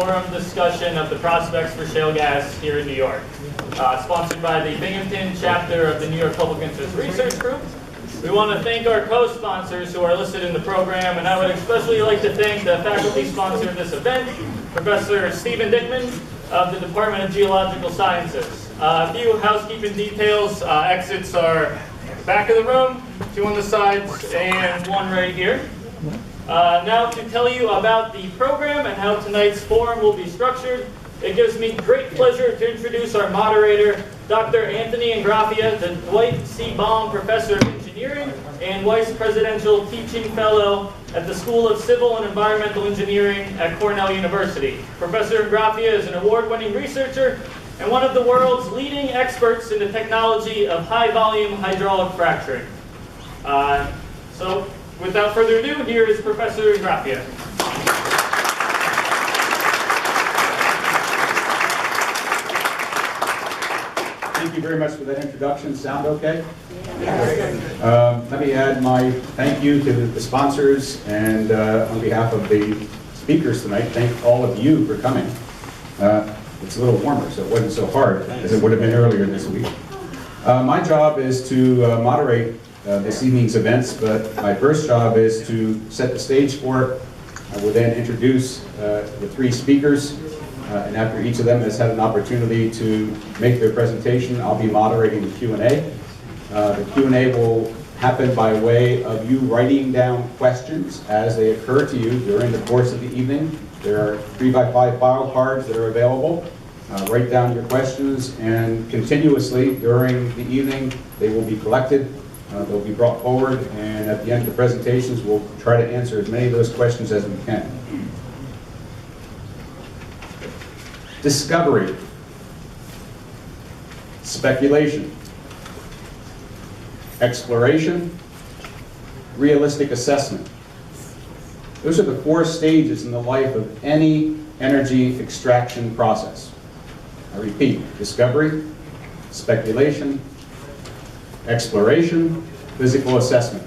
forum discussion of the prospects for shale gas here in New York. Sponsored by the Binghamton chapter of the New York Public Interest Research Group. We want to thank our co-sponsors who are listed in the program, and I would especially like to thank the faculty sponsor of this event, Professor Stephen Dickman of the Department of Geological Sciences. A few housekeeping details. Exits are back of the room, 2 on the sides, and 1 right here. Now to tell you about the program and how tonight's forum will be structured, it gives me great pleasure to introduce our moderator, Dr. Anthony Ingraffea, the Dwight C. Baum Professor of Engineering and Vice Presidential Teaching Fellow at the School of Civil and Environmental Engineering at Cornell University. Professor Ingraffea is an award-winning researcher and one of the world's leading experts in the technology of high-volume hydraulic fracturing. So, without further ado, here is Professor Ingraffea. Thank you very much for that introduction. Sound okay? Yes. Let me add my thank you to the sponsors, and on behalf of the speakers tonight, thank all of you for coming. It's a little warmer, so it wasn't so hard as it would have been earlier this week. My job is to moderate this evening's events, but my first job is to set the stage for it. I will then introduce the 3 speakers, and after each of them has had an opportunity to make their presentation, I'll be moderating the Q&A. The Q&A will happen by way of you writing down questions as they occur to you during the course of the evening. There are 3x5 file cards that are available. Write down your questions, and continuously during the evening they will be collected. They'll be brought forward, and at the end of the presentations we'll try to answer as many of those questions as we can. Discovery, speculation, exploration, realistic assessment. Those are the 4 stages in the life of any energy extraction process. I repeat: discovery, speculation, exploration, physical assessment.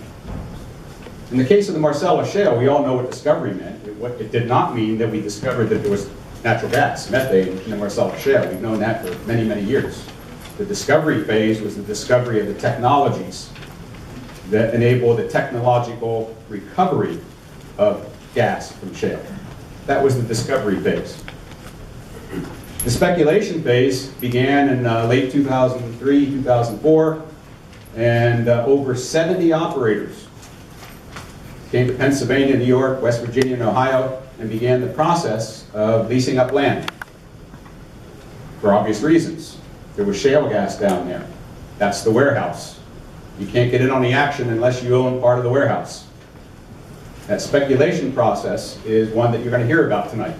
In the case of the Marcellus Shale, we all know what discovery meant. It did not mean that we discovered that there was natural gas, methane, in the Marcellus Shale. We've known that for many, many years. The discovery phase was the discovery of the technologies that enable the technological recovery of gas from shale. That was the discovery phase. The speculation phase began in late 2003, 2004, and over 70 operators came to Pennsylvania, New York, West Virginia, and Ohio, and began the process of leasing up land. For obvious reasons. There was shale gas down there. That's the warehouse. You can't get in on the action unless you own part of the warehouse. That speculation process is one that you're going to hear about tonight.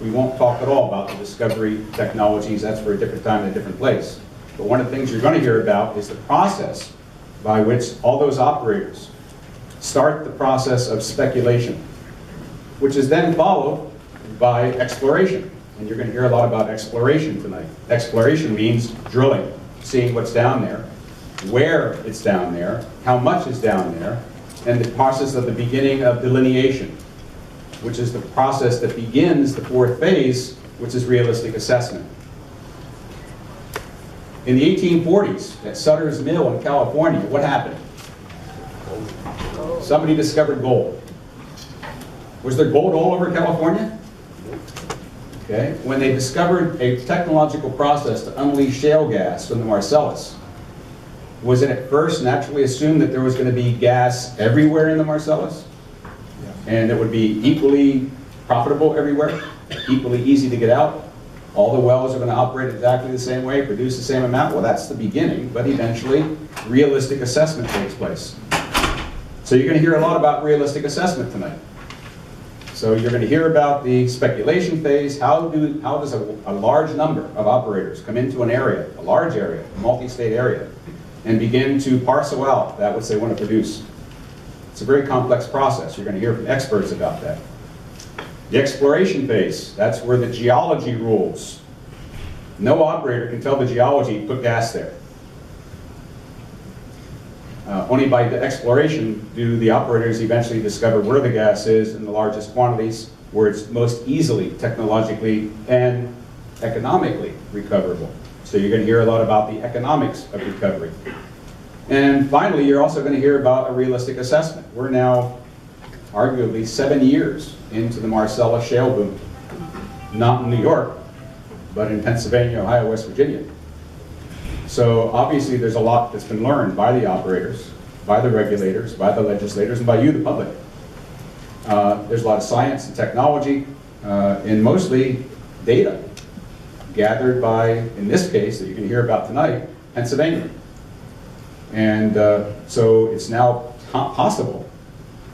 We won't talk at all about the discovery technologies. That's for a different time and a different place. But one of the things you're going to hear about is the process by which all those operators start the process of speculation, which is then followed by exploration. And you're going to hear a lot about exploration tonight. Exploration means drilling, seeing what's down there, where it's down there, how much is down there, and the process of the beginning of delineation, which is the process that begins the 4th phase, which is realistic assessment. In the 1840s, at Sutter's Mill in California, what happened? Somebody discovered gold. Was there gold all over California? Okay. When they discovered a technological process to unleash shale gas from the Marcellus, was it at first naturally assumed that there was going to be gas everywhere in the Marcellus? And it would be equally profitable everywhere, equally easy to get out? All the wells are going to operate exactly the same way, produce the same amount? Well, that's the beginning, but eventually realistic assessment takes place. So you're going to hear a lot about realistic assessment tonight. So you're going to hear about the speculation phase. How does a large number of operators come into an area, a large area, a multi-state area, and begin to parcel out that which they want to produce? It's a very complex process. You're going to hear from experts about that. The exploration phase, that's where the geology rules. No operator can tell the geology to put gas there. Only by the exploration do the operators eventually discover where the gas is in the largest quantities where it's most easily technologically and economically recoverable. So you're going to hear a lot about the economics of recovery. And finally, you're also going to hear about a realistic assessment. We're now arguably 7 years into the Marcellus shale boom. Not in New York, but in Pennsylvania, Ohio, West Virginia. So obviously there's a lot that's been learned by the operators, by the regulators, by the legislators, and by you, the public. There's a lot of science and technology, and mostly data gathered by, in this case, that you can hear about tonight, Pennsylvania. And so it's now possible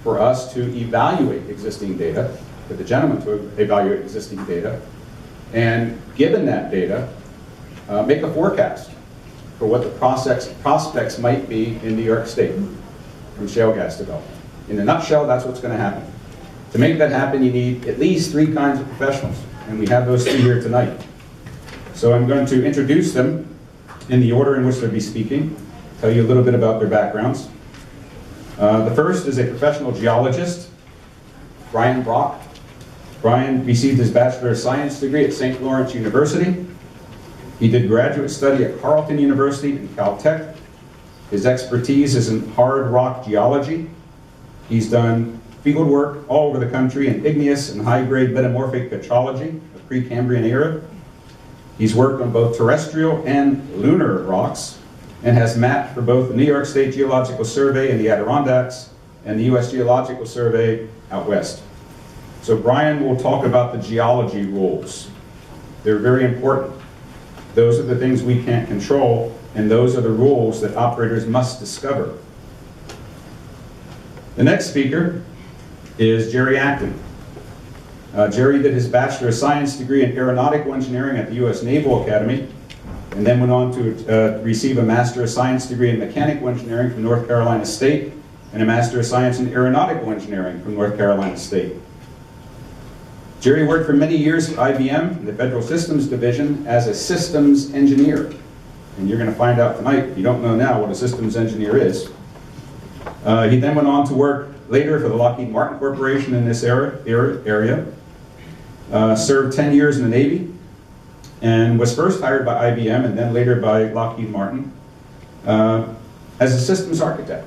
for us to evaluate existing data, for the gentleman to evaluate existing data, and given that data, make a forecast for what the prospects might be in New York State from shale gas development. In a nutshell, that's what's going to happen. To make that happen, you need at least 3 kinds of professionals, and we have those 3 here tonight. So I'm going to introduce them in the order in which they'll be speaking, tell you a little bit about their backgrounds. The first is a professional geologist, Brian Brock. Brian received his Bachelor of Science degree at St. Lawrence University. He did graduate study at Carleton University and Caltech. His expertise is in hard rock geology. He's done field work all over the country in igneous and high-grade metamorphic petrology of Precambrian era. He's worked on both terrestrial and lunar rocks and has mapped for both the New York State Geological Survey in the Adirondacks and the U.S. Geological Survey out west. So Brian will talk about the geology rules. They're very important. Those are the things we can't control, and those are the rules that operators must discover. The next speaker is Jerry Acton. Jerry did his Bachelor of Science degree in Aeronautical Engineering at the U.S. Naval Academy, and then went on to receive a Master of Science degree in Mechanical Engineering from North Carolina State, and a Master of Science in Aeronautical Engineering from North Carolina State. Jerry worked for many years at IBM in the Federal Systems Division as a systems engineer. And you're going to find out tonight, if you don't know now, what a systems engineer is. He then went on to work later for the Lockheed Martin Corporation in this area. Served 10 years in the Navy, and was first hired by IBM and then later by Lockheed Martin as a systems architect.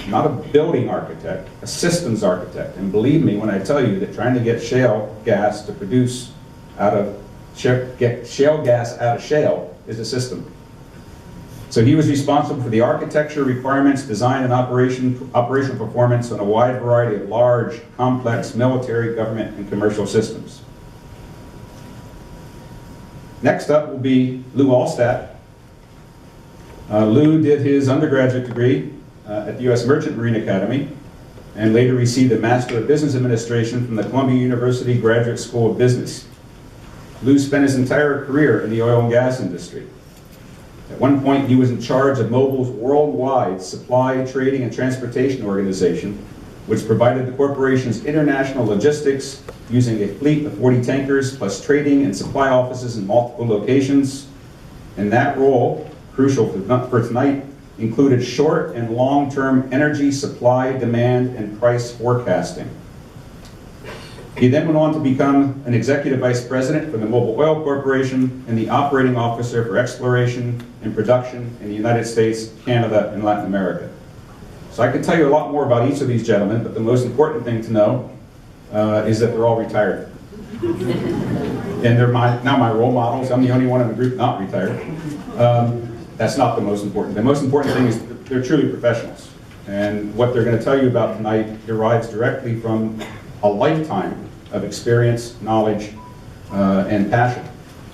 Not a building architect, a systems architect. And believe me when I tell you that trying to get shale gas to produce get shale gas out of shale is a system. So he was responsible for the architecture, requirements, design, and operational performance on a wide variety of large, complex military, government, and commercial systems. Next up will be Lou Allstadt. Lou did his undergraduate degree at the U.S. Merchant Marine Academy, and later received a Master of Business Administration from the Columbia University Graduate School of Business. Lou spent his entire career in the oil and gas industry. At one point, he was in charge of Mobil's worldwide supply, trading, and transportation organization, which provided the corporation's international logistics using a fleet of 40 tankers, plus trading and supply offices in multiple locations. And that role, crucial for tonight, included short and long-term energy supply, demand, and price forecasting. He then went on to become an executive vice president for the Mobil Oil Corporation and the operating officer for exploration and production in the United States, Canada, and Latin America. So I could tell you a lot more about each of these gentlemen, but the most important thing to know is that they're all retired. And they're now my role models. I'm the only one in the group not retired. That's not the most important. The most important thing is they're truly professionals. And what they're going to tell you about tonight derives directly from a lifetime of experience, knowledge, and passion.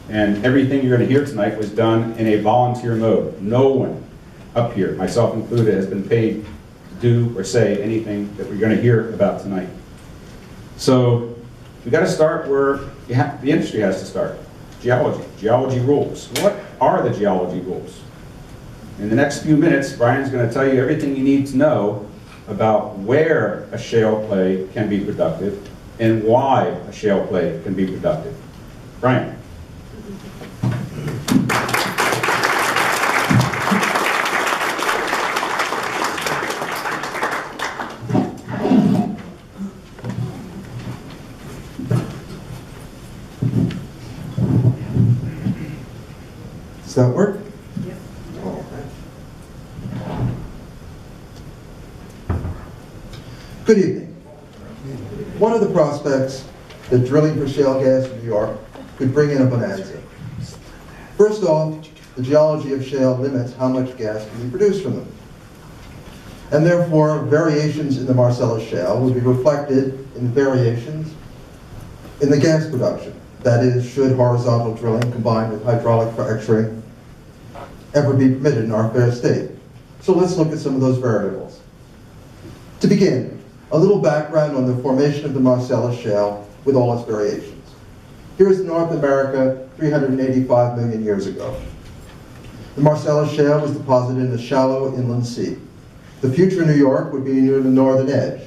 And everything you're going to hear tonight was done in a volunteer mode. No one up here, myself included, has been paid to do or say anything that we're going to hear about tonight. So we've got to start where the industry has to start. Geology rules. What are the geology rules? In the next few minutes, Brian's going to tell you everything you need to know about where a shale play can be productive and why a shale play can be productive. Brian. Does that work? Yep. Oh, okay. Good evening. One of the prospects that drilling for shale gas in New York could bring in a bonanza. First off, the geology of shale limits how much gas can be produced from them. And therefore, variations in the Marcellus shale will be reflected in variations in the gas production. That is, should horizontal drilling combined with hydraulic fracturing ever be permitted in our fair state. So let's look at some of those variables. To begin, a little background on the formation of the Marcellus shale with all its variations. Here's North America 385 million years ago. The Marcellus shale was deposited in a shallow inland sea. The future New York would be near the northern edge.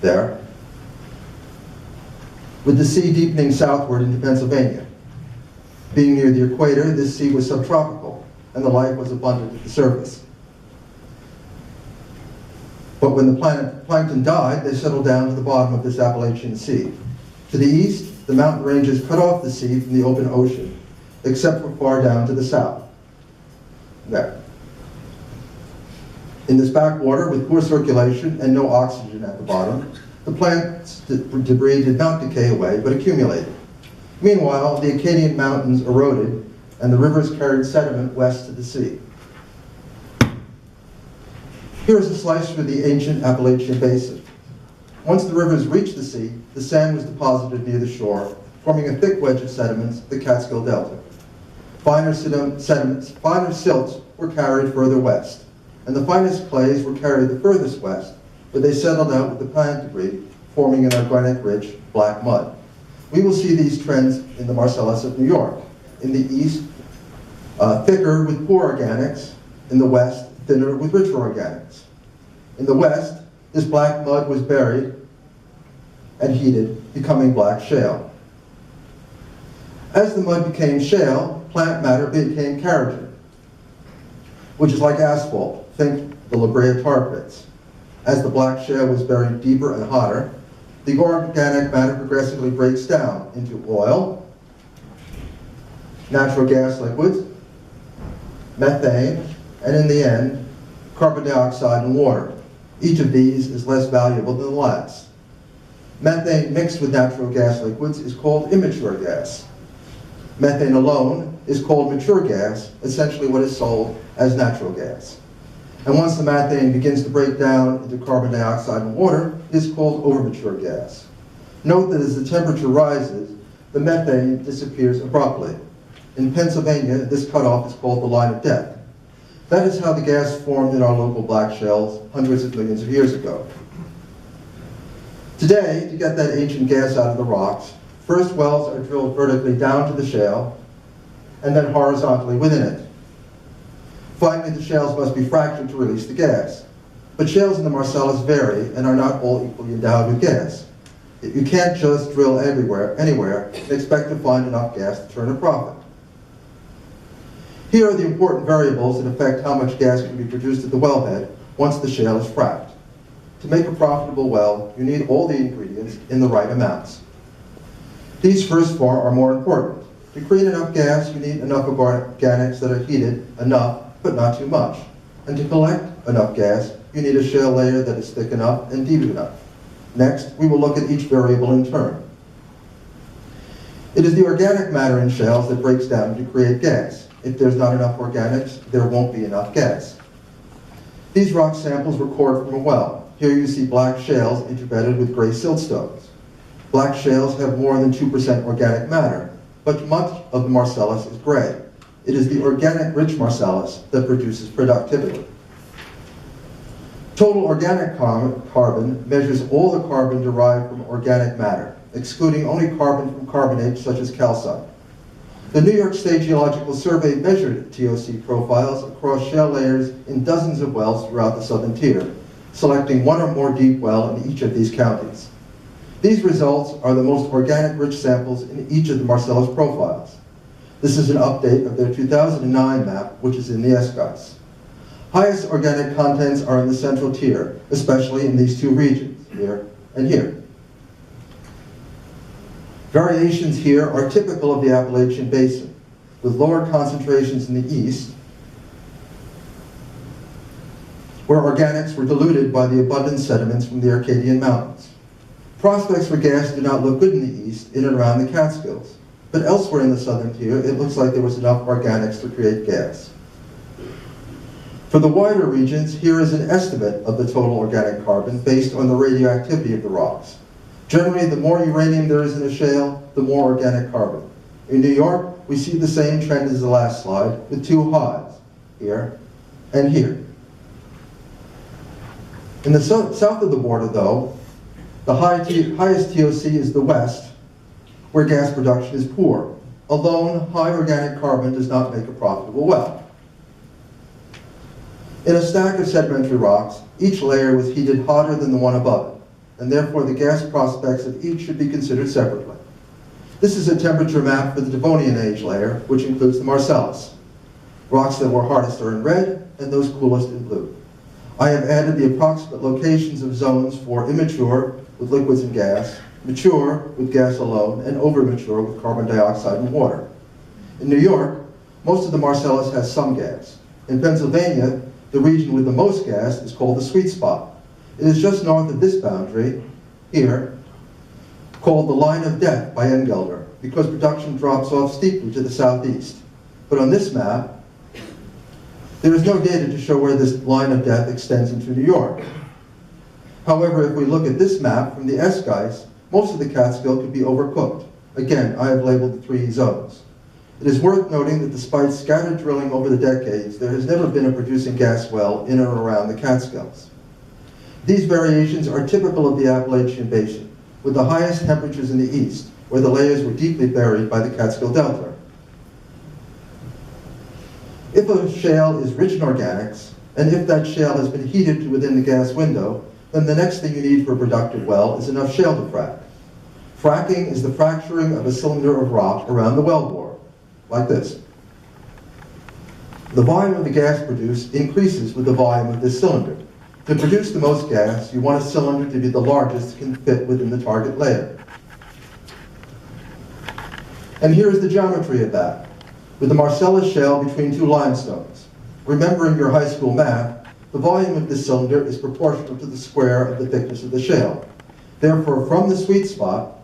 There. With the sea deepening southward into Pennsylvania. Being near the equator, this sea was subtropical, and the life was abundant at the surface. But when the plankton died, they settled down to the bottom of this Appalachian Sea. To the east, the mountain ranges cut off the sea from the open ocean, except for far down to the south. There. In this backwater, with poor circulation and no oxygen at the bottom, the plant's debris did not decay away, but accumulated. Meanwhile, the Acadian mountains eroded, and the rivers carried sediment west to the sea. Here is a slice through the ancient Appalachian Basin. Once the rivers reached the sea, the sand was deposited near the shore, forming a thick wedge of sediments, the Catskill Delta. Finer silts were carried further west, and the finest clays were carried the furthest west, where they settled out with the plant debris, forming an organic-rich black mud. We will see these trends in the Marcellus of New York. In the east, thicker with poor organics. In the west, thinner with richer organics. In the west, this black mud was buried and heated, becoming black shale. As the mud became shale, plant matter became keratin, which is like asphalt. Think the La Brea tar pits. As the black shale was buried deeper and hotter, the organic matter progressively breaks down into oil, natural gas liquids, methane, and in the end, carbon dioxide and water. Each of these is less valuable than the last. Methane mixed with natural gas liquids is called immature gas. Methane alone is called mature gas, essentially what is sold as natural gas. And once the methane begins to break down into carbon dioxide and water, it is called overmature gas. Note that as the temperature rises, the methane disappears abruptly. In Pennsylvania, this cutoff is called the line of death. That is how the gas formed in our local black shales hundreds of millions of years ago. Today, to get that ancient gas out of the rocks, first wells are drilled vertically down to the shale, and then horizontally within it. Finally, the shales must be fractured to release the gas. But shales in the Marcellus vary and are not all equally endowed with gas. You can't just drill anywhere, and expect to find enough gas to turn a profit. Here are the important variables that affect how much gas can be produced at the wellhead once the shale is fracked. To make a profitable well, you need all the ingredients in the right amounts. These first four are more important. To create enough gas, you need enough organics that are heated enough, but not too much. And to collect enough gas, you need a shale layer that is thick enough and deep enough. Next, we will look at each variable in turn. It is the organic matter in shales that breaks down to create gas. If there's not enough organics, there won't be enough gas. These rock samples were cored from a well. Here you see black shales interbedded with gray siltstones. Black shales have more than 2% organic matter, but much of the Marcellus is gray. It is the organic-rich Marcellus that produces productivity. Total organic carbon measures all the carbon derived from organic matter, excluding only carbon from carbonates such as calcite. The New York State Geological Survey measured TOC profiles across shale layers in dozens of wells throughout the southern tier, selecting one or more deep well in each of these counties. These results are the most organic-rich samples in each of the Marcellus profiles. This is an update of their 2009 map, which is in the ESCOS. Highest organic contents are in the central tier, especially in these two regions, here and here. Variations here are typical of the Appalachian Basin, with lower concentrations in the east, where organics were diluted by the abundant sediments from the Arcadian Mountains. Prospects for gas do not look good in the east, in and around the Catskills, but elsewhere in the southern tier, it looks like there was enough organics to create gas. For the wider regions, here is an estimate of the total organic carbon based on the radioactivity of the rocks. Generally, the more uranium there is in a shale, the more organic carbon. In New York, we see the same trend as the last slide, with two highs, here and here. In the south of the border, though, the highest TOC is the west, where gas production is poor. Alone, high organic carbon does not make a profitable well. In a stack of sedimentary rocks, each layer was heated hotter than the one above it, and therefore the gas prospects of each should be considered separately. This is a temperature map for the Devonian age layer, which includes the Marcellus. Rocks that were hardest are in red, and those coolest in blue. I have added the approximate locations of zones for immature with liquids and gas, mature with gas alone, and overmature with carbon dioxide and water. In New York, most of the Marcellus has some gas. In Pennsylvania, the region with the most gas is called the sweet spot. It is just north of this boundary, here, called the line of death by Engelder, because production drops off steeply to the southeast. But on this map, there is no data to show where this line of death extends into New York. However, if we look at this map from the S-Geis, most of the Catskill could be overcooked. Again, I have labeled the 3 zones. It is worth noting that despite scattered drilling over the decades, there has never been a producing gas well in or around the Catskills. These variations are typical of the Appalachian Basin, with the highest temperatures in the east, where the layers were deeply buried by the Catskill Delta. If a shale is rich in organics, and if that shale has been heated to within the gas window, then the next thing you need for a productive well is enough shale to frack. Fracking is the fracturing of a cylinder of rock around the wellbore, like this. The volume of the gas produced increases with the volume of this cylinder. To produce the most gas, you want a cylinder to be the largest that can fit within the target layer. And here is the geometry of that, with the Marcellus shale between 2 limestones. Remembering your high school math, the volume of this cylinder is proportional to the square of the thickness of the shale. Therefore, from the sweet spot,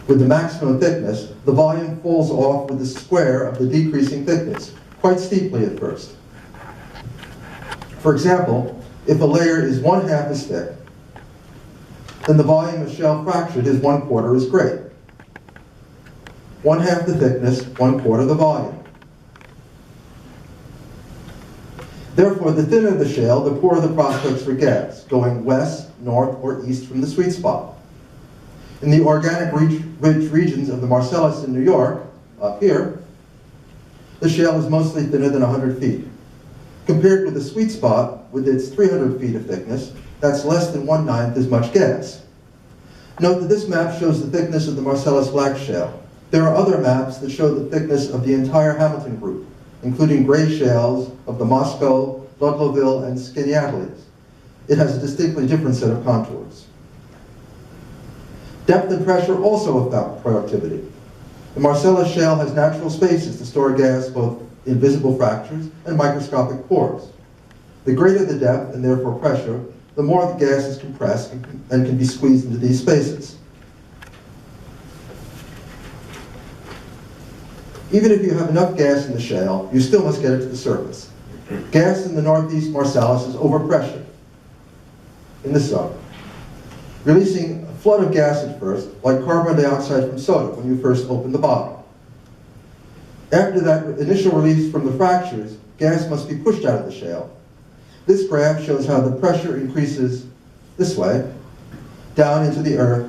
with the maximum thickness, the volume falls off with the square of the decreasing thickness, quite steeply at first. For example, if a layer is 1/2 as thick, then the volume of shale fractured is 1/4 as great. 1/2 the thickness, 1/4 the volume. Therefore, the thinner the shale, the poorer the prospects for gas, going west, north, or east from the sweet spot. In the organic-rich regions of the Marcellus in New York, up here, the shale is mostly thinner than 100 feet. Compared with the sweet spot, with its 300 feet of thickness, that's less than 1/9 as much gas. Note that this map shows the thickness of the Marcellus black shale. There are other maps that show the thickness of the entire Hamilton group, including gray shales of the Moscow, Ludloville, and Skaneateles. It has a distinctly different set of contours. Depth and pressure also affect productivity. The Marcellus shale has natural spaces to store gas, both in visible fractures and microscopic pores. The greater the depth, and therefore pressure, the more the gas is compressed and can be squeezed into these spaces. Even if you have enough gas in the shale, you still must get it to the surface. Gas in the northeast Marcellus is overpressured in this zone, releasing a flood of gas at first, like carbon dioxide from soda when you first open the bottle. After that initial release from the fractures, gas must be pushed out of the shale. This graph shows how the pressure increases this way, down into the earth,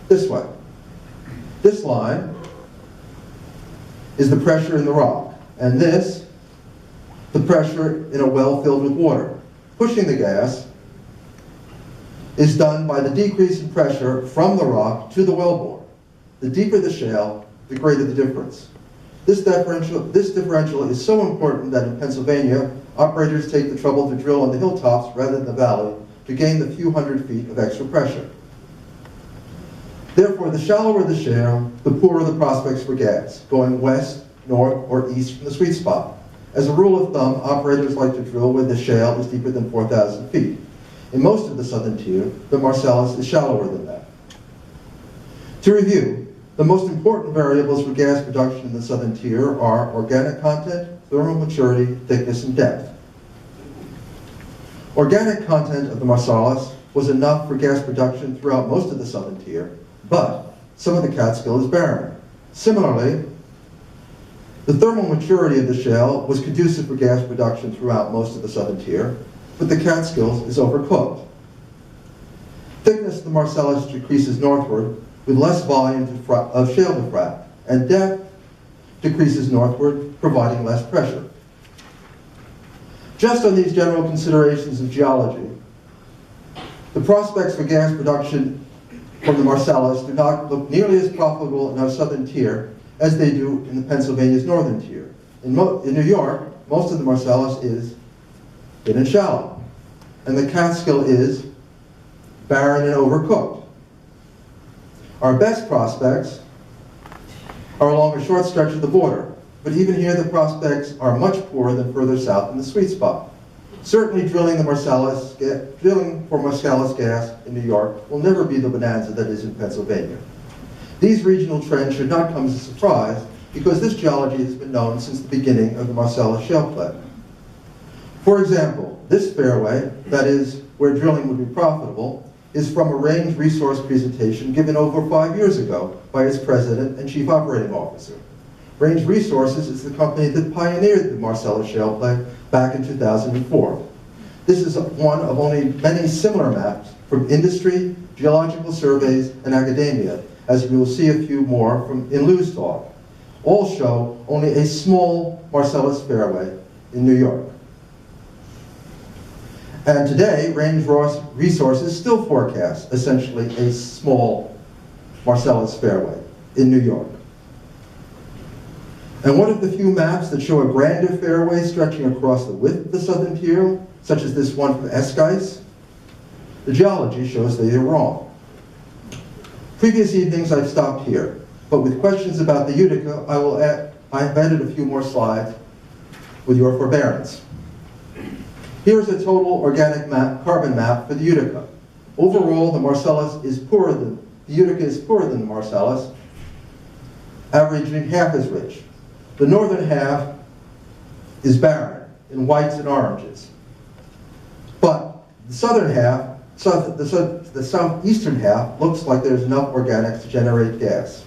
this way. This line is the pressure in the rock, and this, the pressure in a well filled with water. Pushing the gas is done by the decrease in pressure from the rock to the wellbore. The deeper the shale, the greater the difference. This differential is so important that in Pennsylvania, operators take the trouble to drill on the hilltops rather than the valley to gain the few hundred feet of extra pressure. Therefore, the shallower the shale, the poorer the prospects for gas, going west, north, or east from the sweet spot. As a rule of thumb, operators like to drill where the shale is deeper than 4,000 feet. In most of the southern tier, the Marcellus is shallower than that. To review, the most important variables for gas production in the southern tier are organic content, thermal maturity, thickness, and depth. Organic content of the Marcellus was enough for gas production throughout most of the southern tier, but some of the Catskill is barren. Similarly, the thermal maturity of the shale was conducive for gas production throughout most of the southern tier, but the Catskills is overcooked. Thickness of the Marcellus decreases northward with less volume of shale to frack, and depth decreases northward, providing less pressure. Just on these general considerations of geology, the prospects for gas production from the Marcellus do not look nearly as profitable in our southern tier as they do in the Pennsylvania's northern tier. In New York, most of the Marcellus is thin and shallow, and the Catskill is barren and overcooked. Our best prospects are along a short stretch of the border, but even here the prospects are much poorer than further south in the sweet spot. Certainly drilling for Marcellus gas in New York will never be the bonanza that is in Pennsylvania. These regional trends should not come as a surprise because this geology has been known since the beginning of the Marcellus shale play. For example, this fairway, that is where drilling would be profitable, is from a range resource presentation given over 5 years ago by its president and chief operating officer. Range Resources is the company that pioneered the Marcellus shale play back in 2004. This is one of only many similar maps from industry, geological surveys, and academia, as we will see a few more in Lou's talk. All show only a small Marcellus fairway in New York. And today, Range Resources still forecast essentially a small Marcellus fairway in New York. And what of the few maps that show a grander fairway stretching across the width of the southern tier, such as this one from Esquisse? The geology shows they are wrong. Previous evenings I've stopped here, but with questions about the Utica, I have added a few more slides with your forbearance. Here's a total organic carbon map for the Utica. Overall, the Utica is poorer than the Marcellus, averaging half as rich. The northern half is barren in whites and oranges. But the southern half, the southeastern half, looks like there's enough organics to generate gas.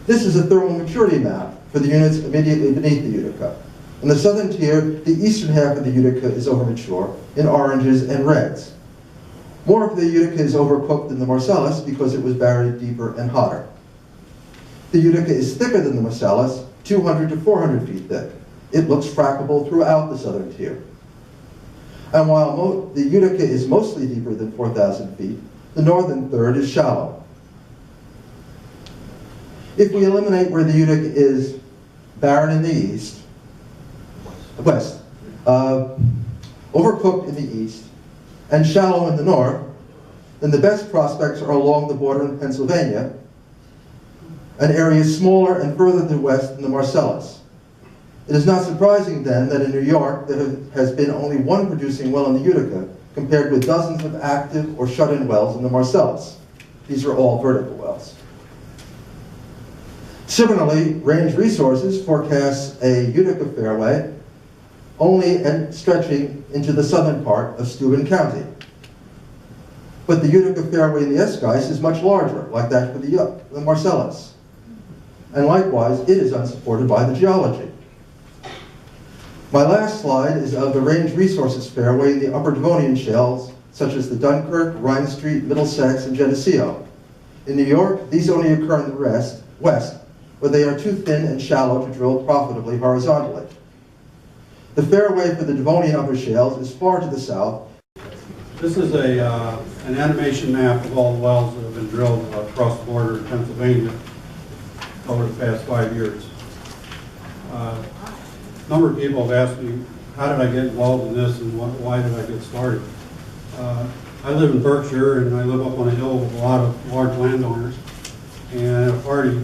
This is a thermal maturity map for the units immediately beneath the Utica. In the southern tier, the eastern half of the Utica is overmature in oranges and reds. More of the Utica is overcooked than the Marcellus because it was buried deeper and hotter. The Utica is thicker than the Marcellus, 200 to 400 feet thick. It looks frackable throughout the southern tier. And while the Utica is mostly deeper than 4,000 feet, the northern third is shallow. If we eliminate where the Utica is barren in the west, overcooked in the east, and shallow in the north, then the best prospects are along the border in Pennsylvania, an area smaller and further to the west than the Marcellus. It is not surprising then that in New York there has been only one producing well in the Utica, compared with dozens of active or shut-in wells in the Marcellus. These are all vertical wells. Similarly, Range Resources forecasts a Utica fairway only stretching into the southern part of Steuben County. But the Utica fairway in the Esquisse is much larger, like that for the Marcellus. And likewise, it is unsupported by the geology. My last slide is of the Range Resources fairway in the upper Devonian shales, such as the Dunkirk, Rhine Street, Middlesex, and Geneseo. In New York, these only occur in the west, where they are too thin and shallow to drill profitably horizontally. The fairway for the Devonian upper shales is far to the south. This is an animation map of all the wells that have been drilled across the border in Pennsylvania over the past 5 years. A number of people have asked me, how did I get involved in this and why did I get started? I live in Berkshire, and I live up on a hill with a lot of large landowners. And at a party,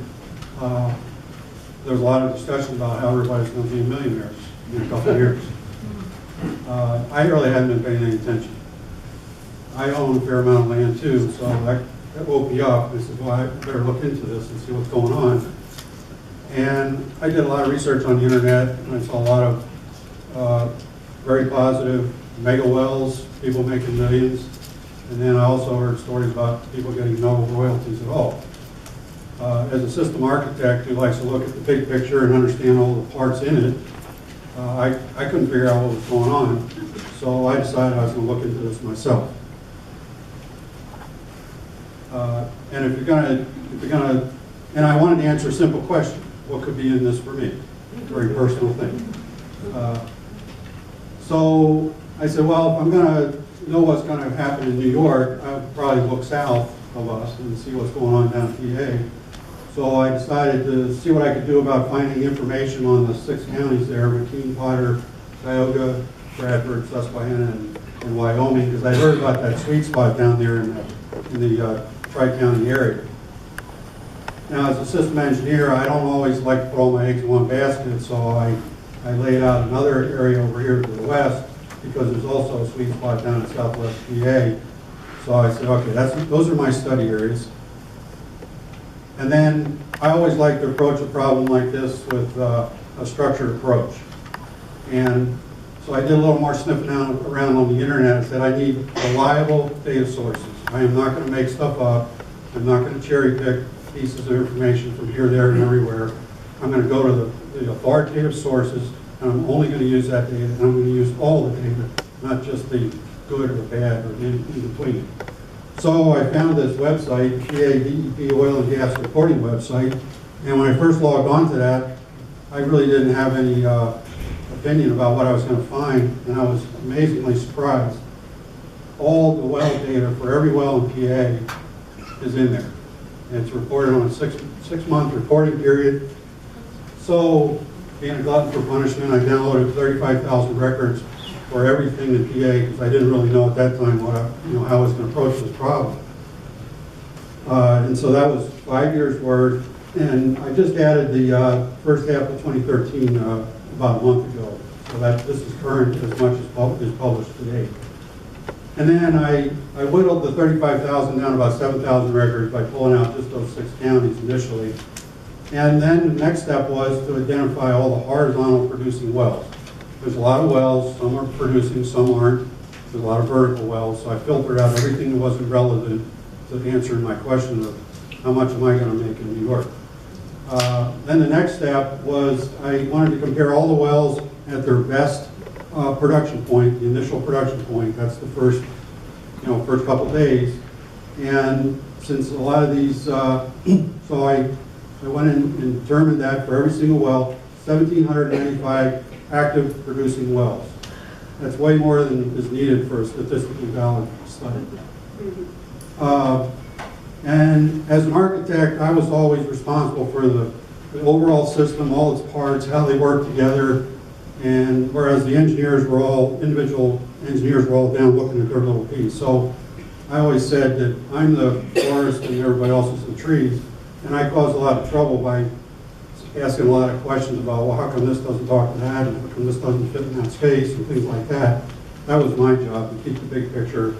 there was a lot of discussion about how everybody's going to be millionaires in a couple of years. I really hadn't been paying any attention. I own a fair amount of land too, so that woke me up. I said, well, I better look into this and see what's going on. And I did a lot of research on the internet, and I saw a lot of very positive mega wells, people making millions. And then I also heard stories about people getting no royalties at all. As a system architect who likes to look at the big picture and understand all the parts in it, I couldn't figure out what was going on. So I decided I was going to look into this myself. And if you're gonna, and I wanted to answer a simple question: what could be in this for me? Very personal thing. So I said, well, if I'm gonna know what's going to happen in New York, I'll probably look south of us and see what's going on down in PA. So I decided to see what I could do about finding information on the 6 counties there: McKean, Potter, Tioga, Bradford, Susquehanna, and Wyoming, because I heard about that sweet spot down there in the Tri-County area. Now, as a system engineer, I don't always like to put all my eggs in one basket, so I laid out another area over here to the west, because there's also a sweet spot down in southwest PA. So I said, okay, those are my study areas. And then I always like to approach a problem like this with a structured approach. And so I did a little more sniffing around on the internet. I said, I need reliable data sources. I am not going to make stuff up. I'm not going to cherry pick pieces of information from here, there, and everywhere. I'm going to go to the authoritative sources, and I'm only going to use that data, and I'm going to use all the data, not just the good or the bad or in between. So I found this website, PA Oil and Gas Reporting website, and when I first logged on to that, I really didn't have any opinion about what I was going to find, and I was amazingly surprised. All the well data for every well in PA is in there. And it's reported on a six-month reporting period. So, being a glutton for punishment, I downloaded 35,000 records for everything in PA, because I didn't really know at that time how I was going to approach this problem. And so that was 5 years' worth. And I just added the first half of 2013 about a month ago. So that this is current as much as is published today. And then I whittled the 35,000 down to about 7,000 records by pulling out just those 6 counties initially. And then the next step was to identify all the horizontal producing wells. There's a lot of wells, some are producing, some aren't. There's a lot of vertical wells, so I filtered out everything that wasn't relevant to answering my question of how much am I going to make in New York. Then the next step was I wanted to compare all the wells at their best production point, the initial production point. That's the first couple of days. And since a lot of these, so I went in and determined that for every single well, 1,795 active producing wells. That's way more than is needed for a statistically valid study. And as an architect, I was always responsible for the overall system, all its parts, how they work together. And whereas the engineers were all, individual engineers were all down looking at their little piece. So I always said that I'm the forest and everybody else is the trees. And I caused a lot of trouble by asking a lot of questions about, well, how come this doesn't talk to that, and how come this doesn't fit in that space, and things like that. That was my job, to keep the big picture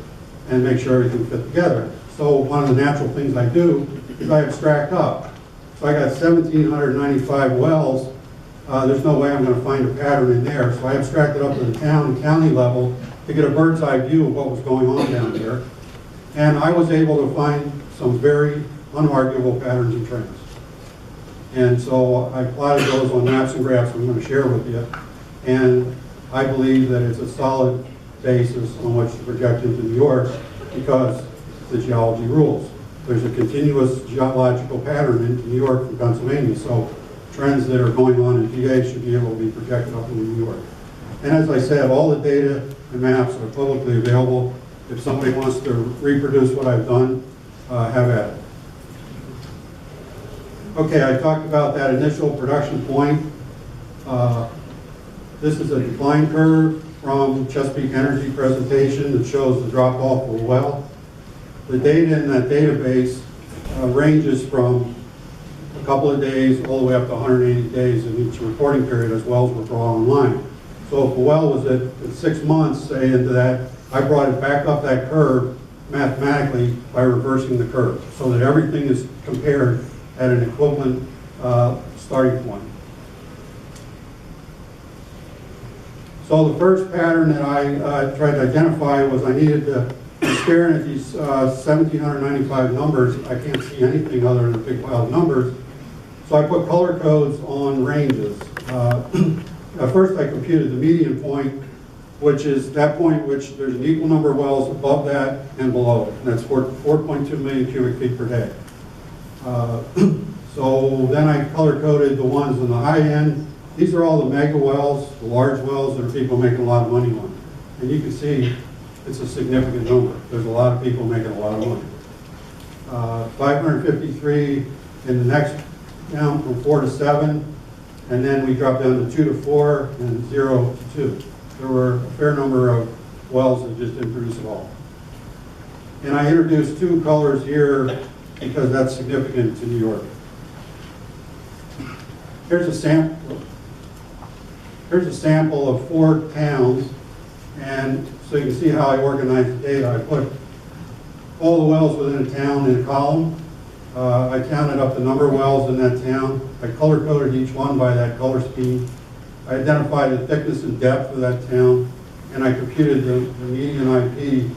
and make sure everything fit together. So one of the natural things I do is I abstract up. So I got 1,795 wells. There's no way I'm going to find a pattern in there. So I abstracted up to the town and county level to get a bird's eye view of what was going on down there. And I was able to find some very unarguable patterns and trends. And so I plotted those on maps and graphs I'm going to share with you. And I believe that it's a solid basis on which to project into New York because the geology rules. There's a continuous geological pattern into New York from Pennsylvania. So trends that are going on in PA should be able to be projected up into New York. And as I said, all the data and maps are publicly available. If somebody wants to reproduce what I've done, have at it. Okay, I talked about that initial production point. This is a decline curve. from Chesapeake Energy presentation that shows the drop off of a well. The data in that database ranges from a couple of days all the way up to 180 days in each reporting period as wells were brought online. So if a well was at 6 months, say, into that, I brought it back up that curve mathematically by reversing the curve so that everything is compared at an equivalent starting point. So the first pattern that I tried to identify was I needed to, staring at these 1,795 numbers, I can't see anything other than a big pile of numbers. So I put color codes on ranges. At first I computed the median point, which is that point which there's an equal number of wells above that and below it. And that's 4.2 million cubic feet per day. So then I color coded the ones on the high end. These are all the mega wells, the large wells that are people making a lot of money on. And you can see it's a significant number. There's a lot of people making a lot of money. 553 in the next down from 4 to 7, and then we dropped down to 2 to 4 and 0 to 2. There were a fair number of wells that just didn't produce at all. And I introduced 2 colors here because that's significant to New York. Here's a sample of 4 towns, and so you can see how I organized the data. I put all the wells within a town in a column. I counted up the number of wells in that town. I color-coded each one by that color scheme. I identified the thickness and depth of that town, and I computed the median IP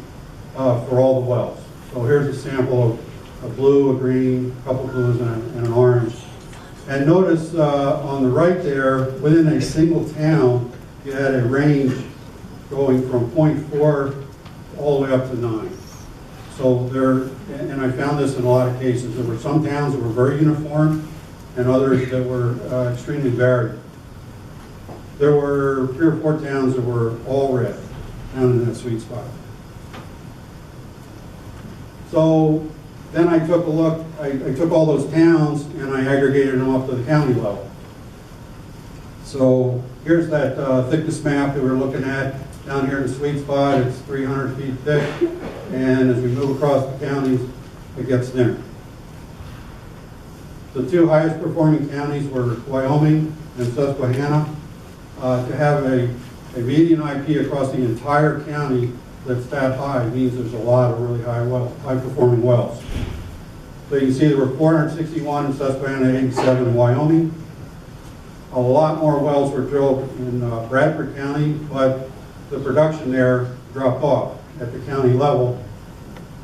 for all the wells. So here's a sample of a blue, a green, a couple blues, and an orange. And notice on the right there, within a single town, you had a range going from 0.4 all the way up to 9. So there, and I found this in a lot of cases. There were some towns that were very uniform and others that were extremely varied. There were 3 or 4 towns that were all red down in that sweet spot. So then I took a look, I took all those towns and I aggregated them up to the county level. So here's that thickness map that we're looking at. Down here in the sweet spot, it's 300 feet thick, and as we move across the counties, it gets thinner. The 2 highest performing counties were Wyoming and Susquehanna. To have a median IP across the entire county that's that high means there's a lot of really high performing wells. So you can see there were 461 in Susquehanna, 87 in Wyoming. A lot more wells were drilled in Bradford County, but the production there dropped off at the county level,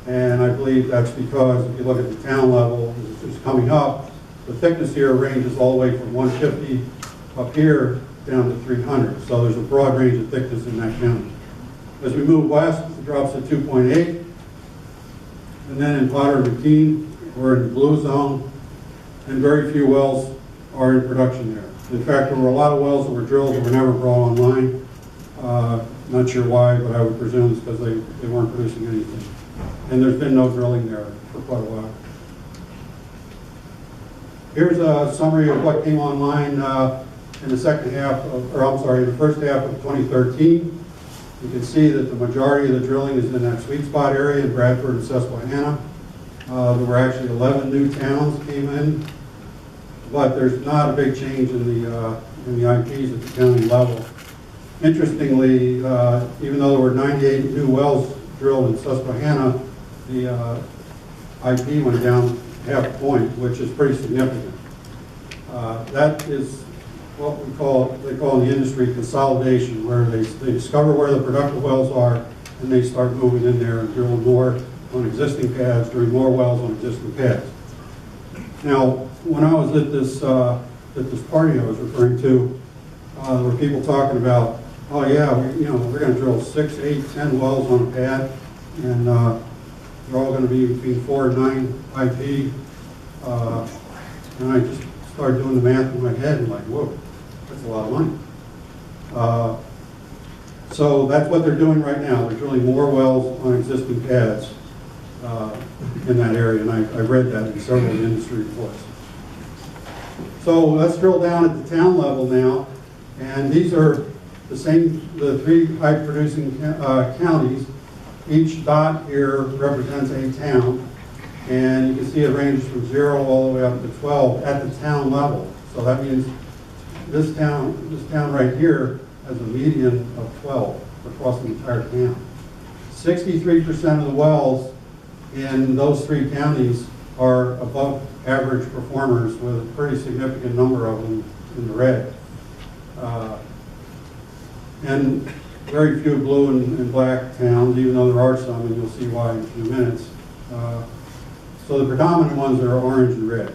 and I believe that's because if you look at the town level, it's coming up, the thickness here ranges all the way from 150 up here down to 300, so there's a broad range of thickness in that county. As we move west, it drops to 2.8, and then in Potter and McKean, we're in the blue zone, and very few wells are in production there. In fact, there were a lot of wells that were drilled that were never brought online. Not sure why, but I would presume it's because they weren't producing anything. And there's been no drilling there for quite a while. Here's a summary of what came online in the second half of, or I'm sorry, the first half of 2013. You can see that the majority of the drilling is in that sweet spot area in Bradford and Susquehanna. There were actually 11 new towns came in, but there's not a big change in the IPs at the county level. Interestingly, even though there were 98 new wells drilled in Susquehanna, the IP went down half a point, which is pretty significant. That is what they call in the industry consolidation, where they discover where the productive wells are, and they start moving in there and drilling more on existing pads, doing more wells on existing pads. Now, when I was at this party I was referring to, there were people talking about, oh yeah, we're going to drill 6, 8, 10 wells on a pad, and they're all going to be between 4 and 9 IP. And I just started doing the math in my head and like, whoa, that's a lot of money. So that's what they're doing right now. They're drilling more wells on existing pads in that area, and I read that in several industry reports. So let's drill down at the town level now, and these are The three high-producing counties, each dot here represents a town, and you can see it ranges from 0 all the way up to 12 at the town level. So that means this town right here has a median of 12 across the entire town. 63% of the wells in those three counties are above average performers, with a pretty significant number of them in the red. And very few blue and black towns, even though there are some, and you'll see why in a few minutes. So the predominant ones are orange and red.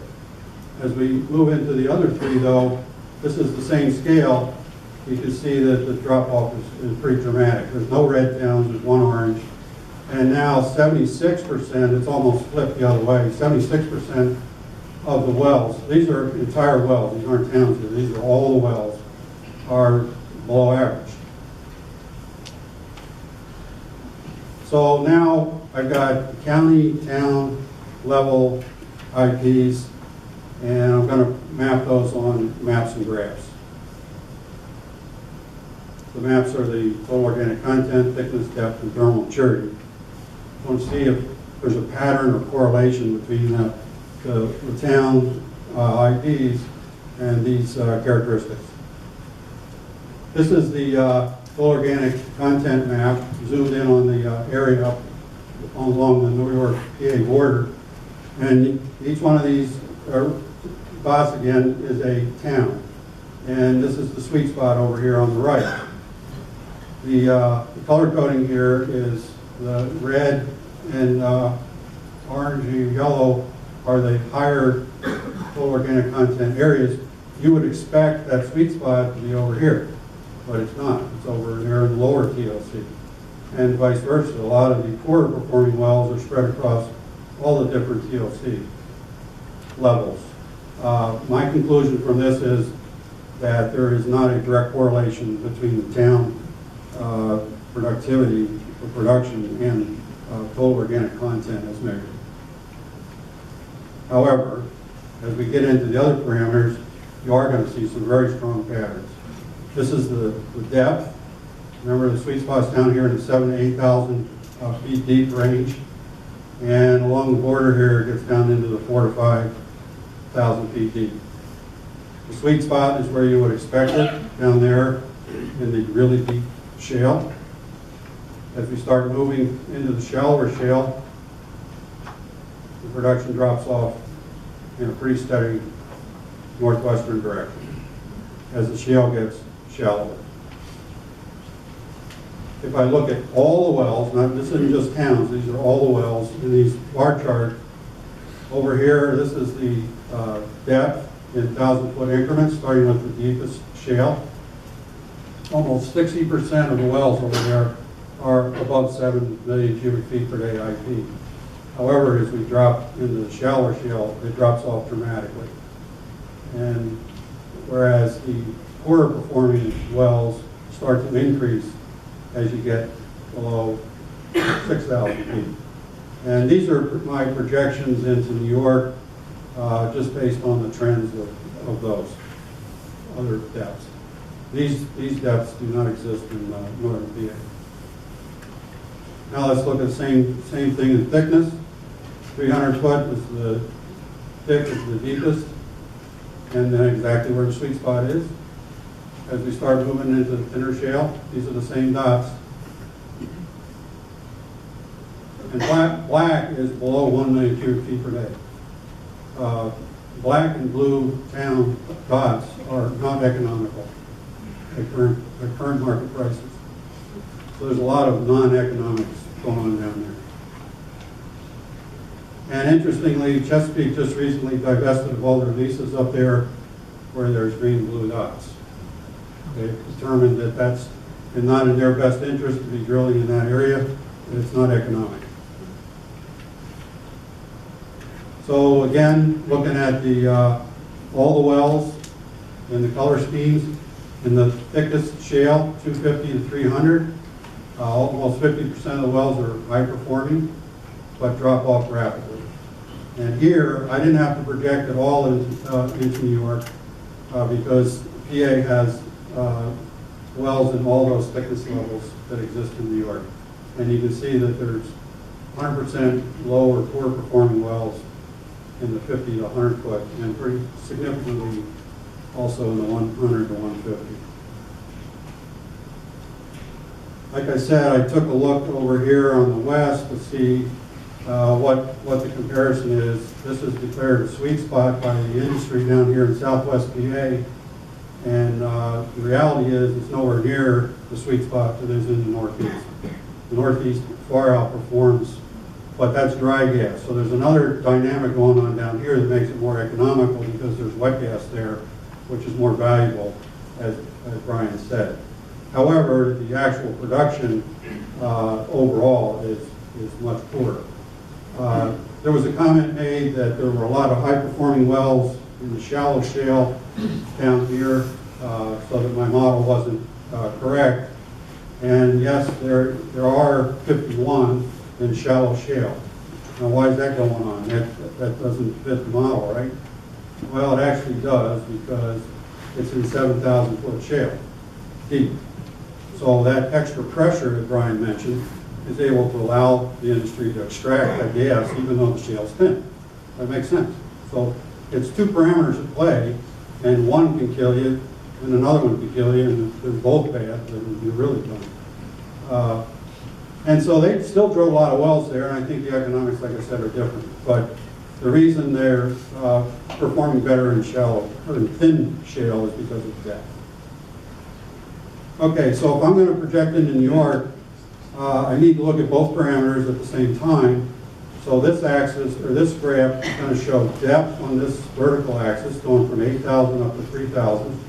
As we move into the other three, though, this is the same scale. You can see that the drop-off is pretty dramatic. There's no red towns, there's one orange. And now 76%, it's almost flipped the other way, 76% of the wells, these are entire wells, these aren't towns here, these are all the wells, are below average. So now I've got county, town level IPs, and I'm going to map those on maps and graphs. The maps are the total organic content, thickness, depth, and thermal maturity. I want to see if there's a pattern or correlation between the town IPs and these characteristics. This is the total organic content map, zoomed in on the area up along the New York PA border. And each one of these dots again is a town. And this is the sweet spot over here on the right. The color coding here is the red and orange and yellow are the higher total organic content areas. You would expect that sweet spot to be over here, but it's not. It's over there in the lower TLC. And vice versa. A lot of the poorer performing wells are spread across all the different TLC levels. My conclusion from this is that there is not a direct correlation between the town productivity or production and total organic content as measured. However, as we get into the other parameters, you are going to see some very strong patterns. This is the depth. Remember, the sweet spot's down here in the 7,000 to 8,000 feet deep range. And along the border here, it gets down into the 4,000 to 5,000 feet deep. The sweet spot is where you would expect it, down there in the really deep shale. As we start moving into the shallower shale, the production drops off in a pretty steady northwestern direction as the shale gets shallower. If I look at all the wells, this isn't just towns, these are all the wells in these bar charts. Over here, this is the depth in 1,000-foot increments, starting with the deepest shale. Almost 60% of the wells over there are above 7 million cubic feet per day IP. However, as we drop into the shallower shale, it drops off dramatically. And whereas the poorer performing wells start to increase as you get below 6,000 feet. And these are my projections into New York, just based on the trends of those other depths. These depths do not exist in northern PA. Now let's look at the same thing in thickness. 300 foot is the thick, is the deepest, and then exactly where the sweet spot is. As we start moving into the thinner shale, these are the same dots. And black is below 1 million cubic feet per day. Black and blue town dots are not economical at current market prices. So there's a lot of non-economics going on down there. And interestingly, Chesapeake just recently divested of all their leases up there where there's green and blue dots. They determined that that's not in their best interest to be drilling in that area, and it's not economic. So again, looking at the all the wells in the color schemes, in the thickest shale, 250 to 300, almost 50% of the wells are high performing, but drop off rapidly. And here, I didn't have to project at all into New York because PA has wells in all those thickness levels that exist in New York. And you can see that there's 100% low or poor performing wells in the 50 to 100 foot, and pretty significantly also in the 100 to 150. Like I said, I took a look over here on the west to see what the comparison is. This is declared a sweet spot by the industry down here in southwest PA, and the reality is it's nowhere near the sweet spot that is in the Northeast. The Northeast far outperforms, but that's dry gas. So there's another dynamic going on down here that makes it more economical because there's wet gas there, which is more valuable, as Brian said. However, the actual production overall is much poorer. There was a comment made that there were a lot of high-performing wells in the shallow shale down here, so that my model wasn't correct. And yes, there are 51 in shallow shale. Now, why is that going on? That doesn't fit the model, right? Well, it actually does, because it's in 7,000 foot shale, deep. So that extra pressure that Brian mentioned is able to allow the industry to extract that gas even though the shale's thin. That makes sense. So it's two parameters at play, and one can kill you and another one can kill you, and if they're both bad, then you're really done. And so they still drove a lot of wells there, and I think the economics, like I said, are different. But the reason they're performing better in shallow or in thin shale is because of depth. Okay, so if I'm going to project into New York, I need to look at both parameters at the same time. So this axis, or this graph, is going to show depth on this vertical axis, going from 8,000 up to 3,000.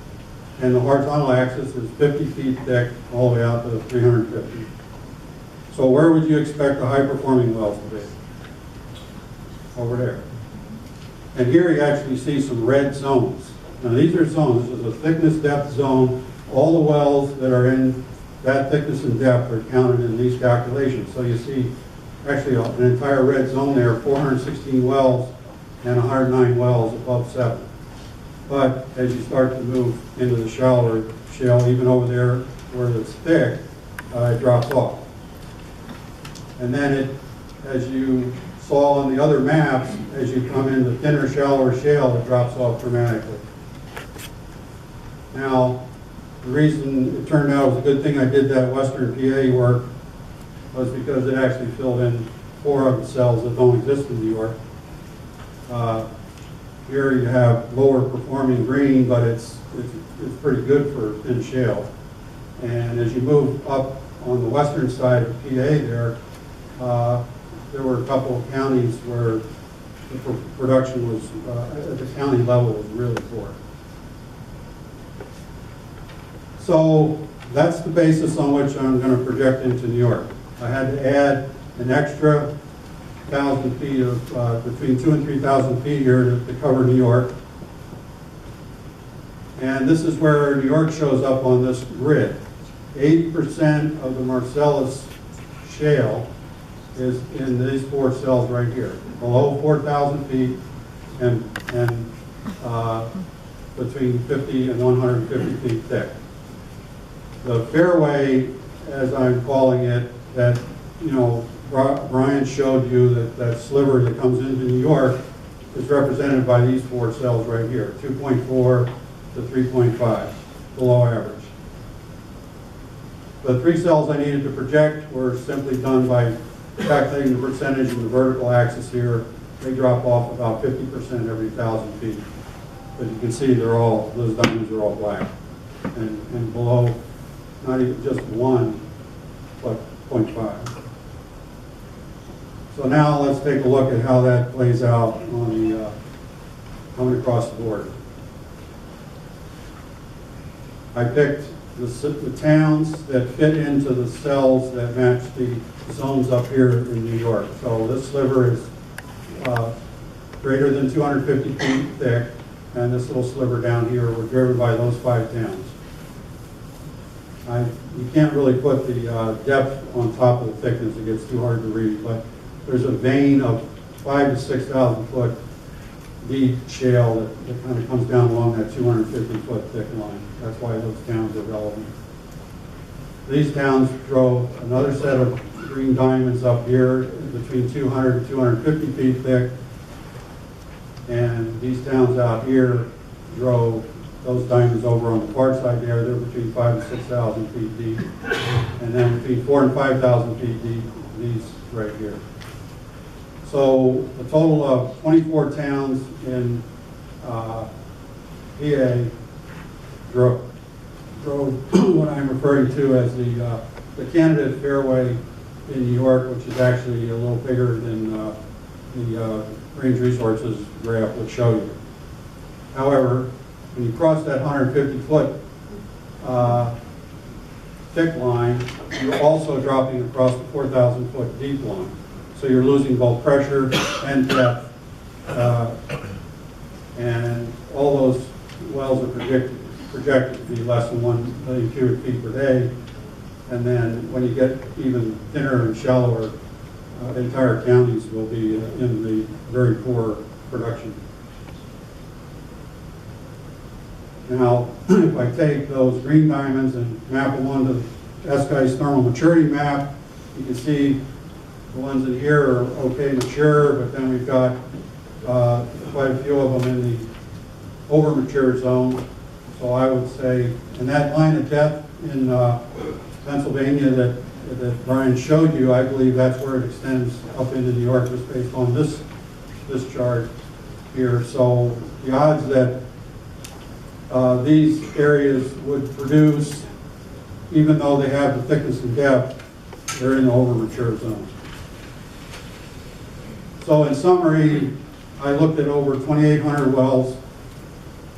And the horizontal axis is 50 feet thick, all the way out to 350. So where would you expect the high-performing wells to be? Over there. And here you actually see some red zones. Now these are zones. This is a thickness depth zone. All the wells that are in that thickness and depth are counted in these calculations. So you see actually an entire red zone there, 416 wells and 109 wells above 7. But as you start to move into the shallower shale, even over there where it's thick, it drops off. And then as you saw on the other maps, as you come into thinner, shallower shale, it drops off dramatically. Now, the reason it turned out was a good thing I did that Western PA work was because it actually filled in 4 of the cells that don't exist in New York. Here you have lower performing green, but it's pretty good for thin shale. And as you move up on the western side of PA there were a couple of counties where the production was, at the county level, was really poor. So that's the basis on which I'm going to project into New York. I had to add an extra 1,000 feet of, between 2,000 and 3,000 feet here to cover New York. And this is where New York shows up on this grid. 80% of the Marcellus shale is in these 4 cells right here, below 4,000 feet and between 50 and 150 feet thick. The fairway, as I'm calling it, that, you know, Brian showed you that sliver that comes into New York is represented by these 4 cells right here, 2.4 to 3.5, below average. The 3 cells I needed to project were simply done by calculating the percentage in the vertical axis here. They drop off about 50% every 1,000 feet. But you can see those diamonds are all black. And below, not even just 1, but 0.5. So now let's take a look at how that plays out on the coming across the board. I picked the towns that fit into the cells that match the zones up here in New York. So this sliver is greater than 250 feet thick, and this little sliver down here were driven by those 5 towns. You can't really put the depth on top of the thickness, it gets too hard to read, but there's a vein of 5,000 to 6,000 foot deep shale that kind of comes down along that 250 foot thick line. That's why those towns are relevant. These towns drove another set of green diamonds up here between 200 and 250 feet thick. And these towns out here drove those diamonds over on the far side there. They're between 5,000 and 6,000 feet deep. And then between 4,000 and 5,000 feet deep, these right here. So a total of 24 towns in PA drove what I'm referring to as the candidate fairway in New York, which is actually a little bigger than the range resources graph would show you. However, when you cross that 150-foot thick line, you're also dropping across the 4,000-foot deep line. So you're losing both pressure and depth, and all those wells are projected to be less than 1 million cubic feet per day. And then when you get even thinner and shallower, entire counties will be in the very poor production. Now, if I take those green diamonds and map them onto the SGUY's thermal maturity map, you can see the ones in here are okay mature, but then we've got quite a few of them in the over mature zone. So I would say, in that line of depth in Pennsylvania that Brian showed you, I believe that's where it extends up into New York, just based on this chart here. So the odds that these areas would produce, even though they have the thickness and depth, they're in the over mature zone. So in summary, I looked at over 2,800 wells,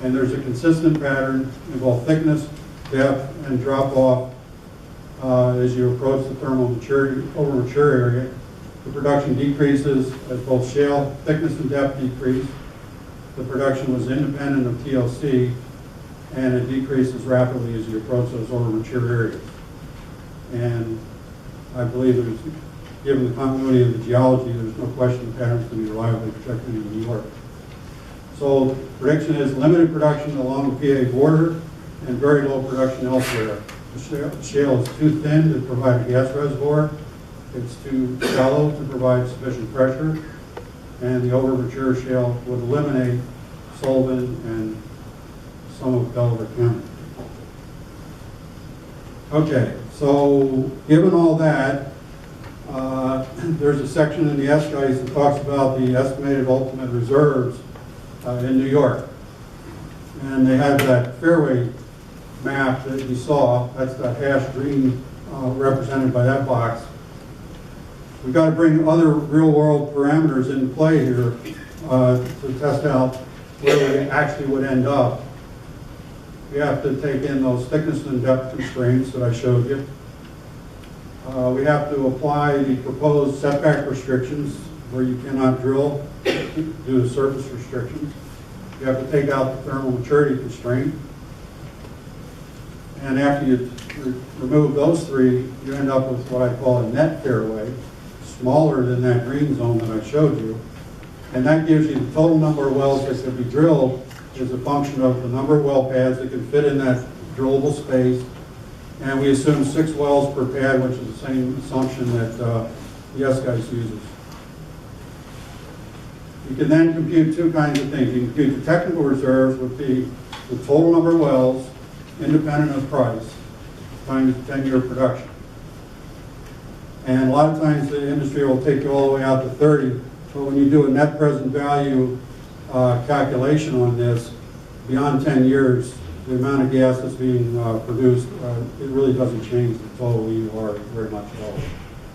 and there's a consistent pattern in both thickness, depth, and drop off as you approach the thermal maturity, over mature area. The production decreases as both shale thickness and depth decrease. The production was independent of TLC, and it decreases rapidly as you approach those over mature areas. And I believe there's, given the continuity of the geology, there's no question the patterns can be reliably projected in New York. So prediction is limited production along the PA border and very low production elsewhere. The shale is too thin to provide a gas reservoir. It's too shallow to provide sufficient pressure. And the over mature shale would eliminate Sullivan and some of Delaware County. Okay, so given all that, there's a section in the SGUYs that talks about the estimated ultimate reserves in New York. And they have that fairway map that you saw. That's that hash green represented by that box. We've got to bring other real-world parameters into play here to test out where we actually would end up. We have to take in those thickness and depth constraints that I showed you. We have to apply the proposed setback restrictions where you cannot drill due to surface restrictions. You have to take out the thermal maturity constraint. And after you remove those three, you end up with what I call a net fairway, smaller than that green zone that I showed you. And that gives you the total number of wells that could be drilled as a function of the number of well pads that can fit in that drillable space. And we assume 6 wells per pad, which is the same assumption that the SGUYs uses. You can then compute two kinds of things. You can compute the technical reserves with the total number of wells, independent of price, times 10-year production. And a lot of times the industry will take you all the way out to 30, but when you do a net present value calculation on this, beyond 10 years, the amount of gas that's being produced, it really doesn't change the total EUR very much at all.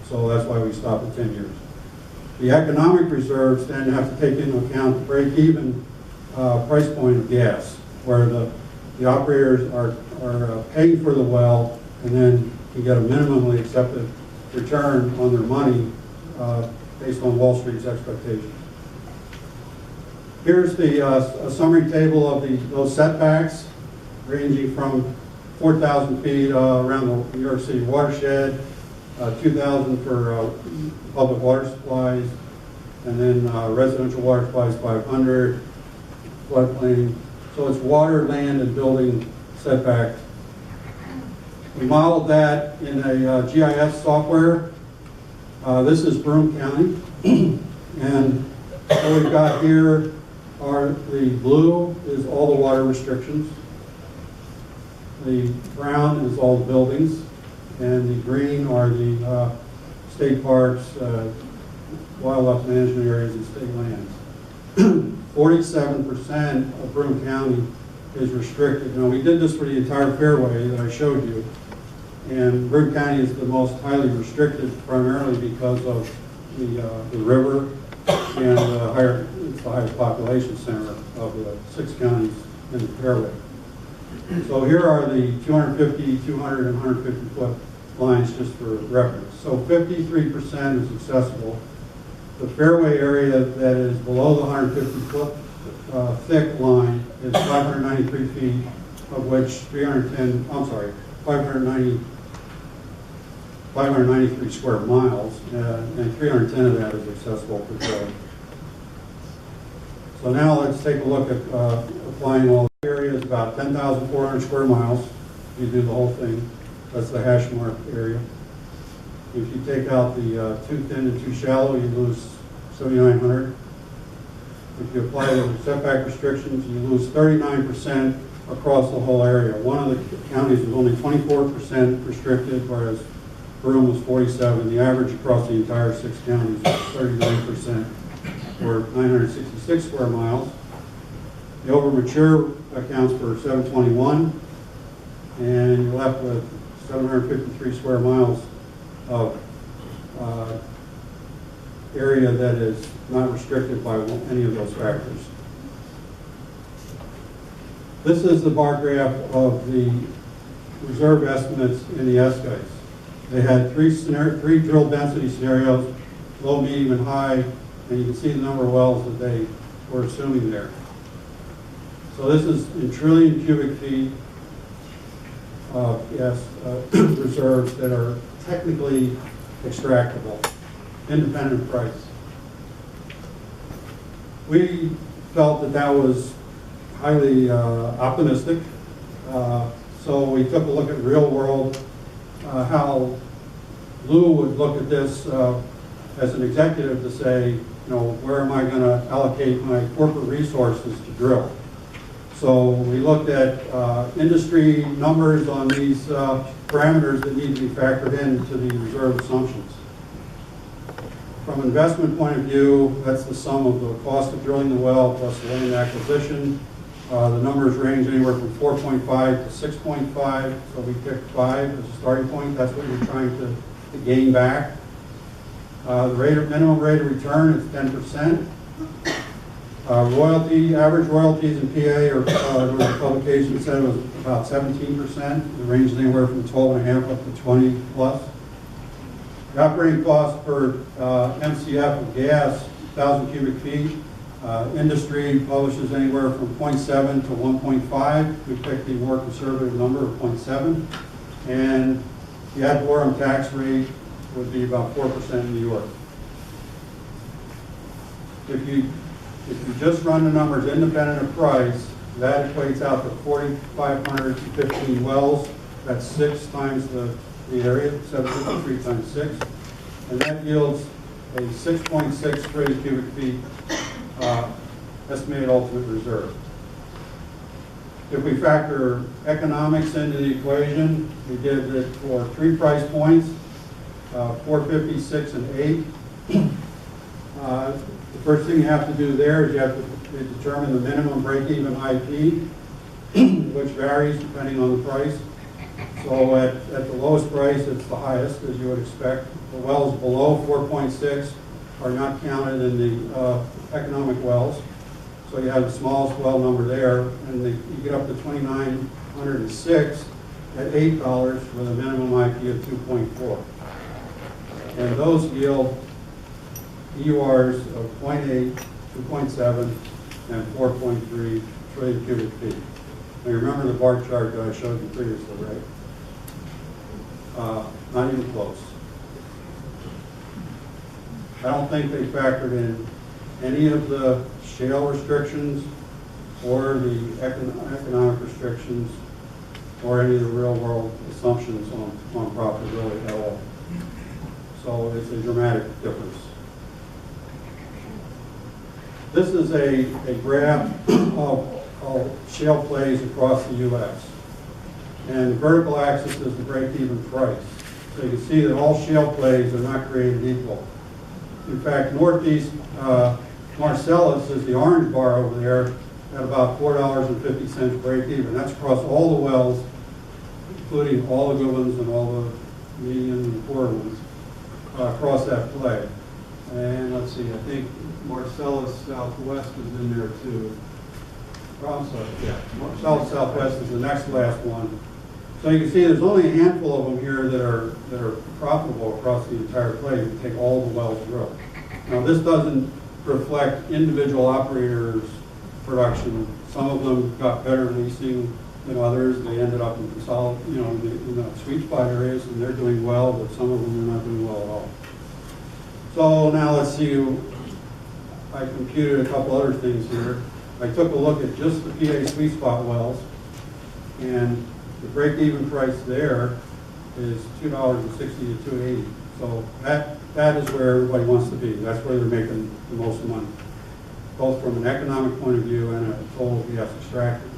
So that's why we stop at 10 years. The economic reserves then have to take into account the break-even price point of gas, where the operators are paying for the well and then can get a minimally accepted return on their money based on Wall Street's expectations. Here's a summary table of those setbacks, ranging from 4,000 feet around the New York City watershed, 2,000 for public water supplies, and then residential water supplies 500, floodplain. So it's water, land, and building setback We modeled that in a GIS software. This is Broome County. And what we've got here are the blue is all the water restrictions. The brown is all the buildings. And the green are the state parks, wildlife management areas, and state lands. 47% of Broome County is restricted. Now, we did this for the entire fairway that I showed you. And Broome County is the most highly restricted primarily because of the river and it's the highest population center of the 6 counties in the fairway. So here are the 250, 200, and 150 foot lines just for reference. So 53% is accessible. The fairway area that is below the 150 foot thick line is 593 feet, of which 593 square miles, and 310 of that is accessible for drilling. So now let's take a look at applying all the areas, about 10,400 square miles. You do the whole thing. That's the hash mark area. If you take out the too thin and too shallow, you lose 7,900. If you apply the setback restrictions, you lose 39% across the whole area. One of the counties was only 24% restricted, whereas Broome was 47. The average across the entire 6 counties was 39%, or 966 square miles. The over-mature accounts for 721, and you're left with 753 square miles of area that is not restricted by any of those factors. This is the bar graph of the reserve estimates in the S-guides. They had three drill density scenarios, low, medium, and high, and you can see the number of wells that they were assuming there. So this is in trillion cubic feet of reserves that are technically extractable, independent of price. We felt that that was highly optimistic, so we took a look at real world, how Lou would look at this as an executive to say, you know, where am I going to allocate my corporate resources to drill? So we looked at industry numbers on these parameters that need to be factored into the reserve assumptions. From an investment point of view, that's the sum of the cost of drilling the well plus the land acquisition. The numbers range anywhere from 4.5 to 6.5, so we picked 5 as a starting point. That's what you're trying to gain back. The minimum rate of return is 10%. Average royalties in PA, or the publication said, was about 17%. It ranged anywhere from 12.5 up to 20 plus. The operating cost per MCF of gas, 1,000 cubic feet. Industry publishes anywhere from 0.7 to 1.5. We picked the more conservative number of 0.7. And the ad valorem tax rate would be about 4% in New York. If you just run the numbers independent of price, that equates out to 4,515 wells. That's 6 times the area, 753 times 6. And that yields a 6.6 trillion cubic feet estimated ultimate reserve. If we factor economics into the equation, we did it for 3 price points, 450, 6, and 8. The first thing you have to do there is you have to determine the minimum break-even IP, which varies depending on the price. So at the lowest price, it's the highest, as you would expect. The wells below 4.6 are not counted in the economic wells. So you have the smallest well number there, and you get up to 2,906 at $8 with a minimum IP of 2.4. And those yield EURs of 0.8, 2.7, and 4.3 trillion cubic feet. Now you remember the bar chart that I showed you previously, right? Not even close. I don't think they factored in any of the shale restrictions or the economic restrictions or any of the real-world assumptions on profitability at all. So it's a dramatic difference. This is a graph of shale plays across the U.S. And the vertical axis is the break-even price. So you can see that all shale plays are not created equal. In fact, Northeast Marcellus is the orange bar over there at about $4.50 break-even. That's across all the wells, including all the good ones and all the medium and poor ones across that play. And let's see, I think Marcellus Southwest is in there too. Oh, I'm sorry, yeah. Marcellus Southwest is the next last one. So you can see there's only a handful of them here that are profitable across the entire play if you take all the wells drilled. Now this doesn't reflect individual operators' production. Some of them got better leasing than others. They ended up in in the sweet spot areas, and they're doing well, but some of them are not doing well at all. So now let's see. I computed a couple other things here. I took a look at just the PA sweet spot wells, and the break-even price there is $2.60 to $2.80. So that is where everybody wants to be. That's where they're making the most money, both from an economic point of view and a total gas extractor.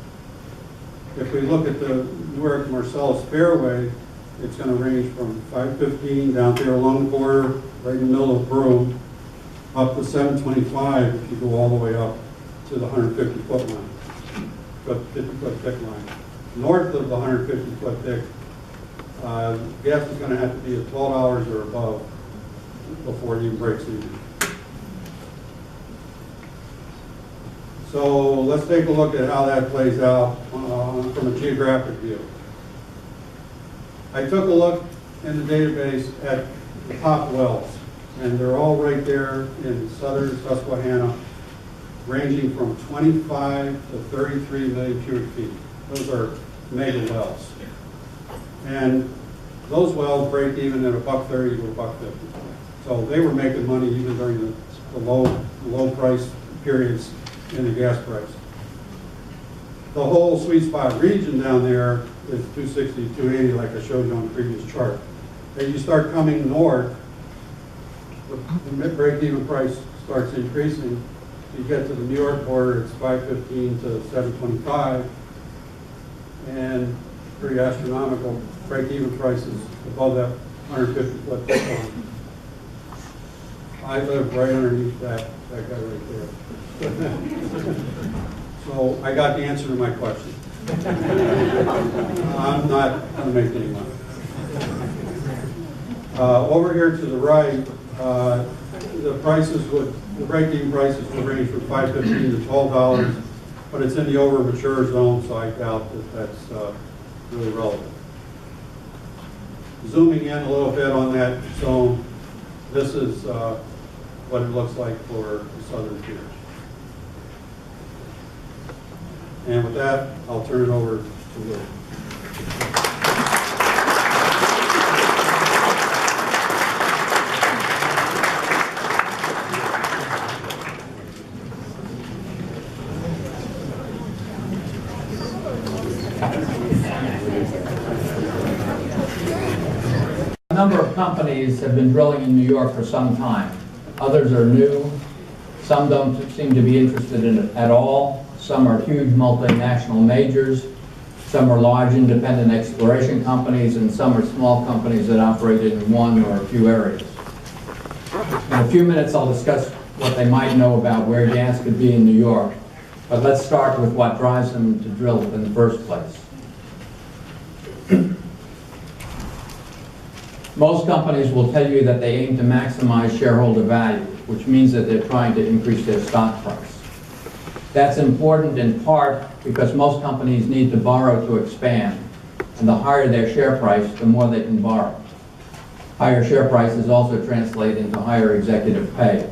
If we look at the Newark Marcellus fairway, it's going to range from 515 down there along the border, right in the middle of Broome, up to 725 if you go all the way up to the 150-foot line, 50-foot thick line. North of the 150-foot thick, gas is going to have to be at $12 or above before it even breaks even. So let's take a look at how that plays out from a geographic view. I took a look in the database at the top wells, and they're all right there in southern Susquehanna, ranging from 25 to 33 million cubic feet. Those are mega wells. And those wells break even at $1.30 to $1.50. So they were making money even during the low price periods in the gas price. The whole sweet spot region down there is 260 to 280, like I showed you on the previous chart. As you start coming north, the break-even price starts increasing. You get to the New York border, it's 515 to 725, and pretty astronomical break-even prices above that 150-foot thick line. I live right underneath that guy right there. So I got the answer to my question. I'm not going to make any money. Over here to the right, the break-even prices would range from $5.15 to $12, but it's in the over-mature zone, so I doubt that that's really relevant. Zooming in a little bit on that zone, this is what it looks like for the southern tier. And with that, I'll turn it over to Will. A number of companies have been drilling in New York for some time. Others are new. Some don't seem to be interested in it at all. Some are huge multinational majors. Some are large independent exploration companies, and some are small companies that operate in one or a few areas. In a few minutes, I'll discuss what they might know about where gas could be in New York. But let's start with what drives them to drill in the first place. Most companies will tell you that they aim to maximize shareholder value, which means that they're trying to increase their stock price. That's important in part because most companies need to borrow to expand, and the higher their share price, the more they can borrow. Higher share prices also translate into higher executive pay.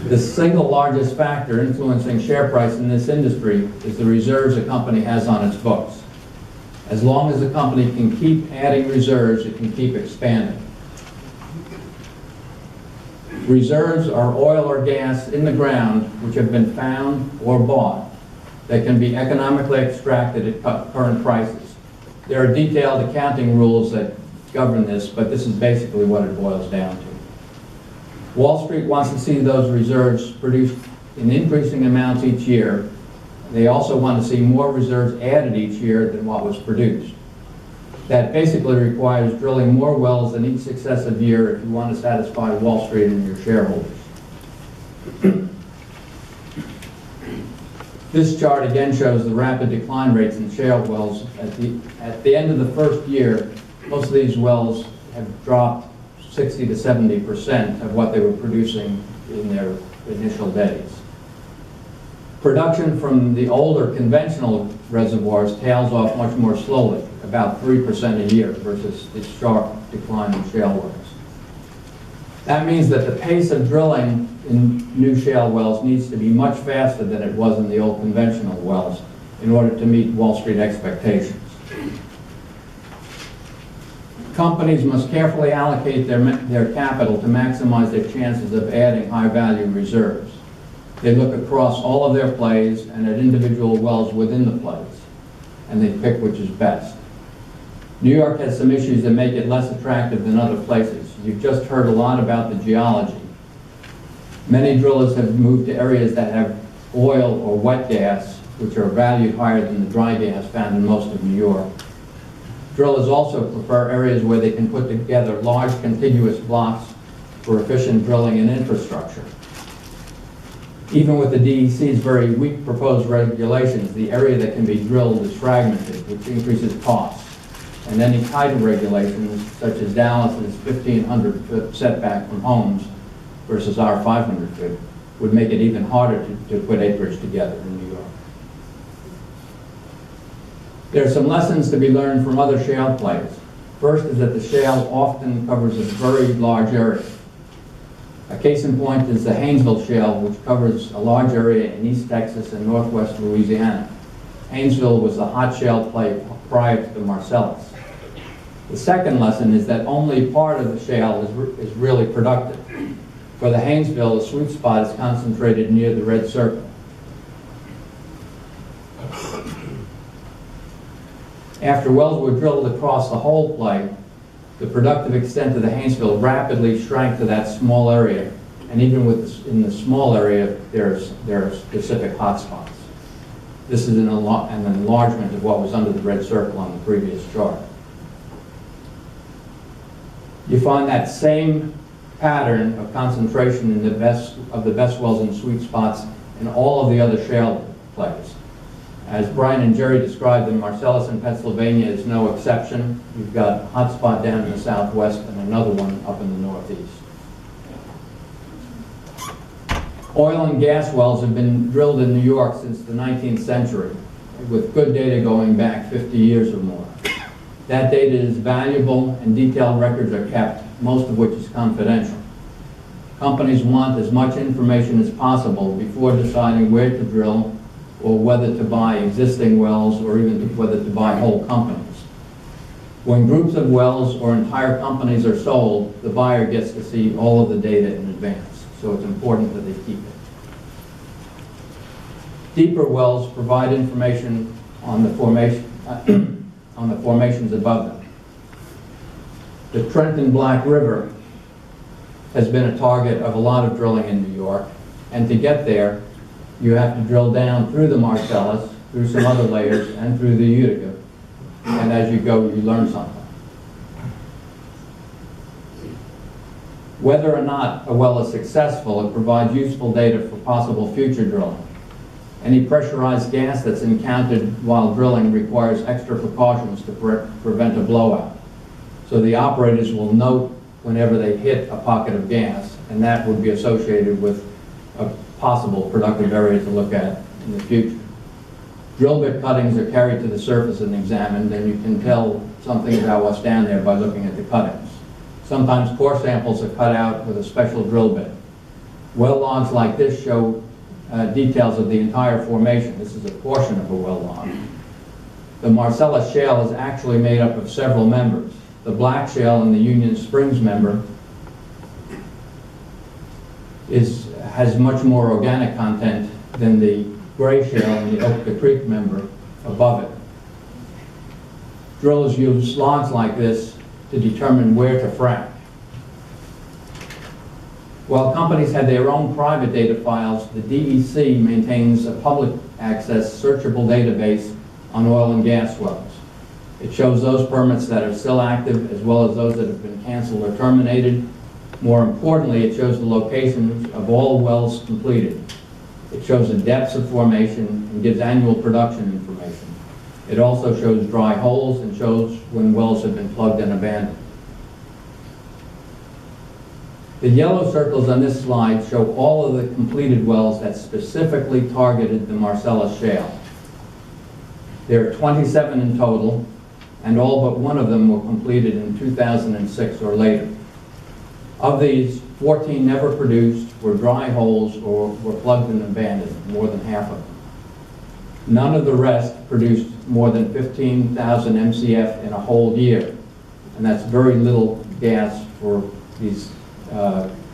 The single largest factor influencing share price in this industry is the reserves a company has on its books. As long as a company can keep adding reserves, it can keep expanding. Reserves are oil or gas in the ground which have been found or bought. that can be economically extracted at current prices. There are detailed accounting rules that govern this, but this is basically what it boils down to. Wall Street wants to see those reserves produced in increasing amounts each year. They also want to see more reserves added each year than what was produced. That basically requires drilling more wells than each successive year if you want to satisfy Wall Street and your shareholders. This chart again shows the rapid decline rates in shale wells. At the end of the first year, most of these wells have dropped 60 to 70% of what they were producing in their initial days. Production from the older conventional reservoirs tails off much more slowly, about 3% a year versus the sharp decline in shale wells. That means that the pace of drilling in new shale wells needs to be much faster than it was in the old conventional wells in order to meet Wall Street expectations. Companies must carefully allocate their capital to maximize their chances of adding high-value reserves. They look across all of their plays and at individual wells within the plays, and they pick which is best. New York has some issues that make it less attractive than other places. You've just heard a lot about the geology. Many drillers have moved to areas that have oil or wet gas, which are valued higher than the dry gas found in most of New York. Drillers also prefer areas where they can put together large contiguous blocks for efficient drilling and infrastructure. Even with the DEC's very weak proposed regulations, the area that can be drilled is fragmented, which increases costs. And any tighter regulations, such as Dallas's 1,500-foot setback from homes versus our 500 foot, would make it even harder to put acreage together in New York. There are some lessons to be learned from other shale plays. First is that the shale often covers a very large area. A case in point is the Haynesville Shale, which covers a large area in East Texas and Northwest Louisiana. Haynesville was the hot shale play prior to the Marcellus. The second lesson is that only part of the shale is really productive. For the Haynesville, the sweet spot is concentrated near the red circle. After wells were drilled across the whole play, the productive extent of the Haynesville rapidly shrank to that small area, and even in the small area, there are specific hotspots. This is an enlargement of what was under the red circle on the previous chart. You find that same pattern of concentration in the best wells and sweet spots in all of the other shale plays. As Brian and Jerry described, the Marcellus in Pennsylvania is no exception. You've got a hot spot down in the southwest and another one up in the northeast. Oil and gas wells have been drilled in New York since the 19th century, with good data going back 50 years or more. That data is valuable and detailed records are kept, most of which is confidential. Companies want as much information as possible before deciding where to drill or whether to buy existing wells or even whether to buy whole companies. When groups of wells or entire companies are sold, the buyer gets to see all of the data in advance, so it's important that they keep it. Deeper wells provide information on the formations above them. The Trenton Black River has been a target of a lot of drilling in New York, and to get there, you have to drill down through the Marcellus, through some other layers, and through the Utica. And as you go, you learn something. Whether or not a well is successful, it provides useful data for possible future drilling. Any pressurized gas that's encountered while drilling requires extra precautions to prevent a blowout. So the operators will note whenever they hit a pocket of gas, and that would be associated with a possible productive area to look at in the future. Drill bit cuttings are carried to the surface and examined, and you can tell something about what's down there by looking at the cuttings. Sometimes core samples are cut out with a special drill bit. Well logs like this show details of the entire formation. This is a portion of a well log. The Marcellus Shale is actually made up of several members. The Black Shale and the Union Springs member has much more organic content than the gray shale in the Oak Creek member above it. Drillers use logs like this to determine where to frack. While companies had their own private data files, the DEC maintains a public access searchable database on oil and gas wells. It shows those permits that are still active as well as those that have been canceled or terminated. More importantly, it shows the locations of all wells completed. It shows the depths of formation and gives annual production information. It also shows dry holes and shows when wells have been plugged and abandoned. The yellow circles on this slide show all of the completed wells that specifically targeted the Marcellus Shale. There are 27 in total, and all but one of them were completed in 2006 or later. Of these, 14 never produced, were dry holes, or were plugged and abandoned, more than half of them. None of the rest produced more than 15,000 MCF in a whole year, and that's very little gas for these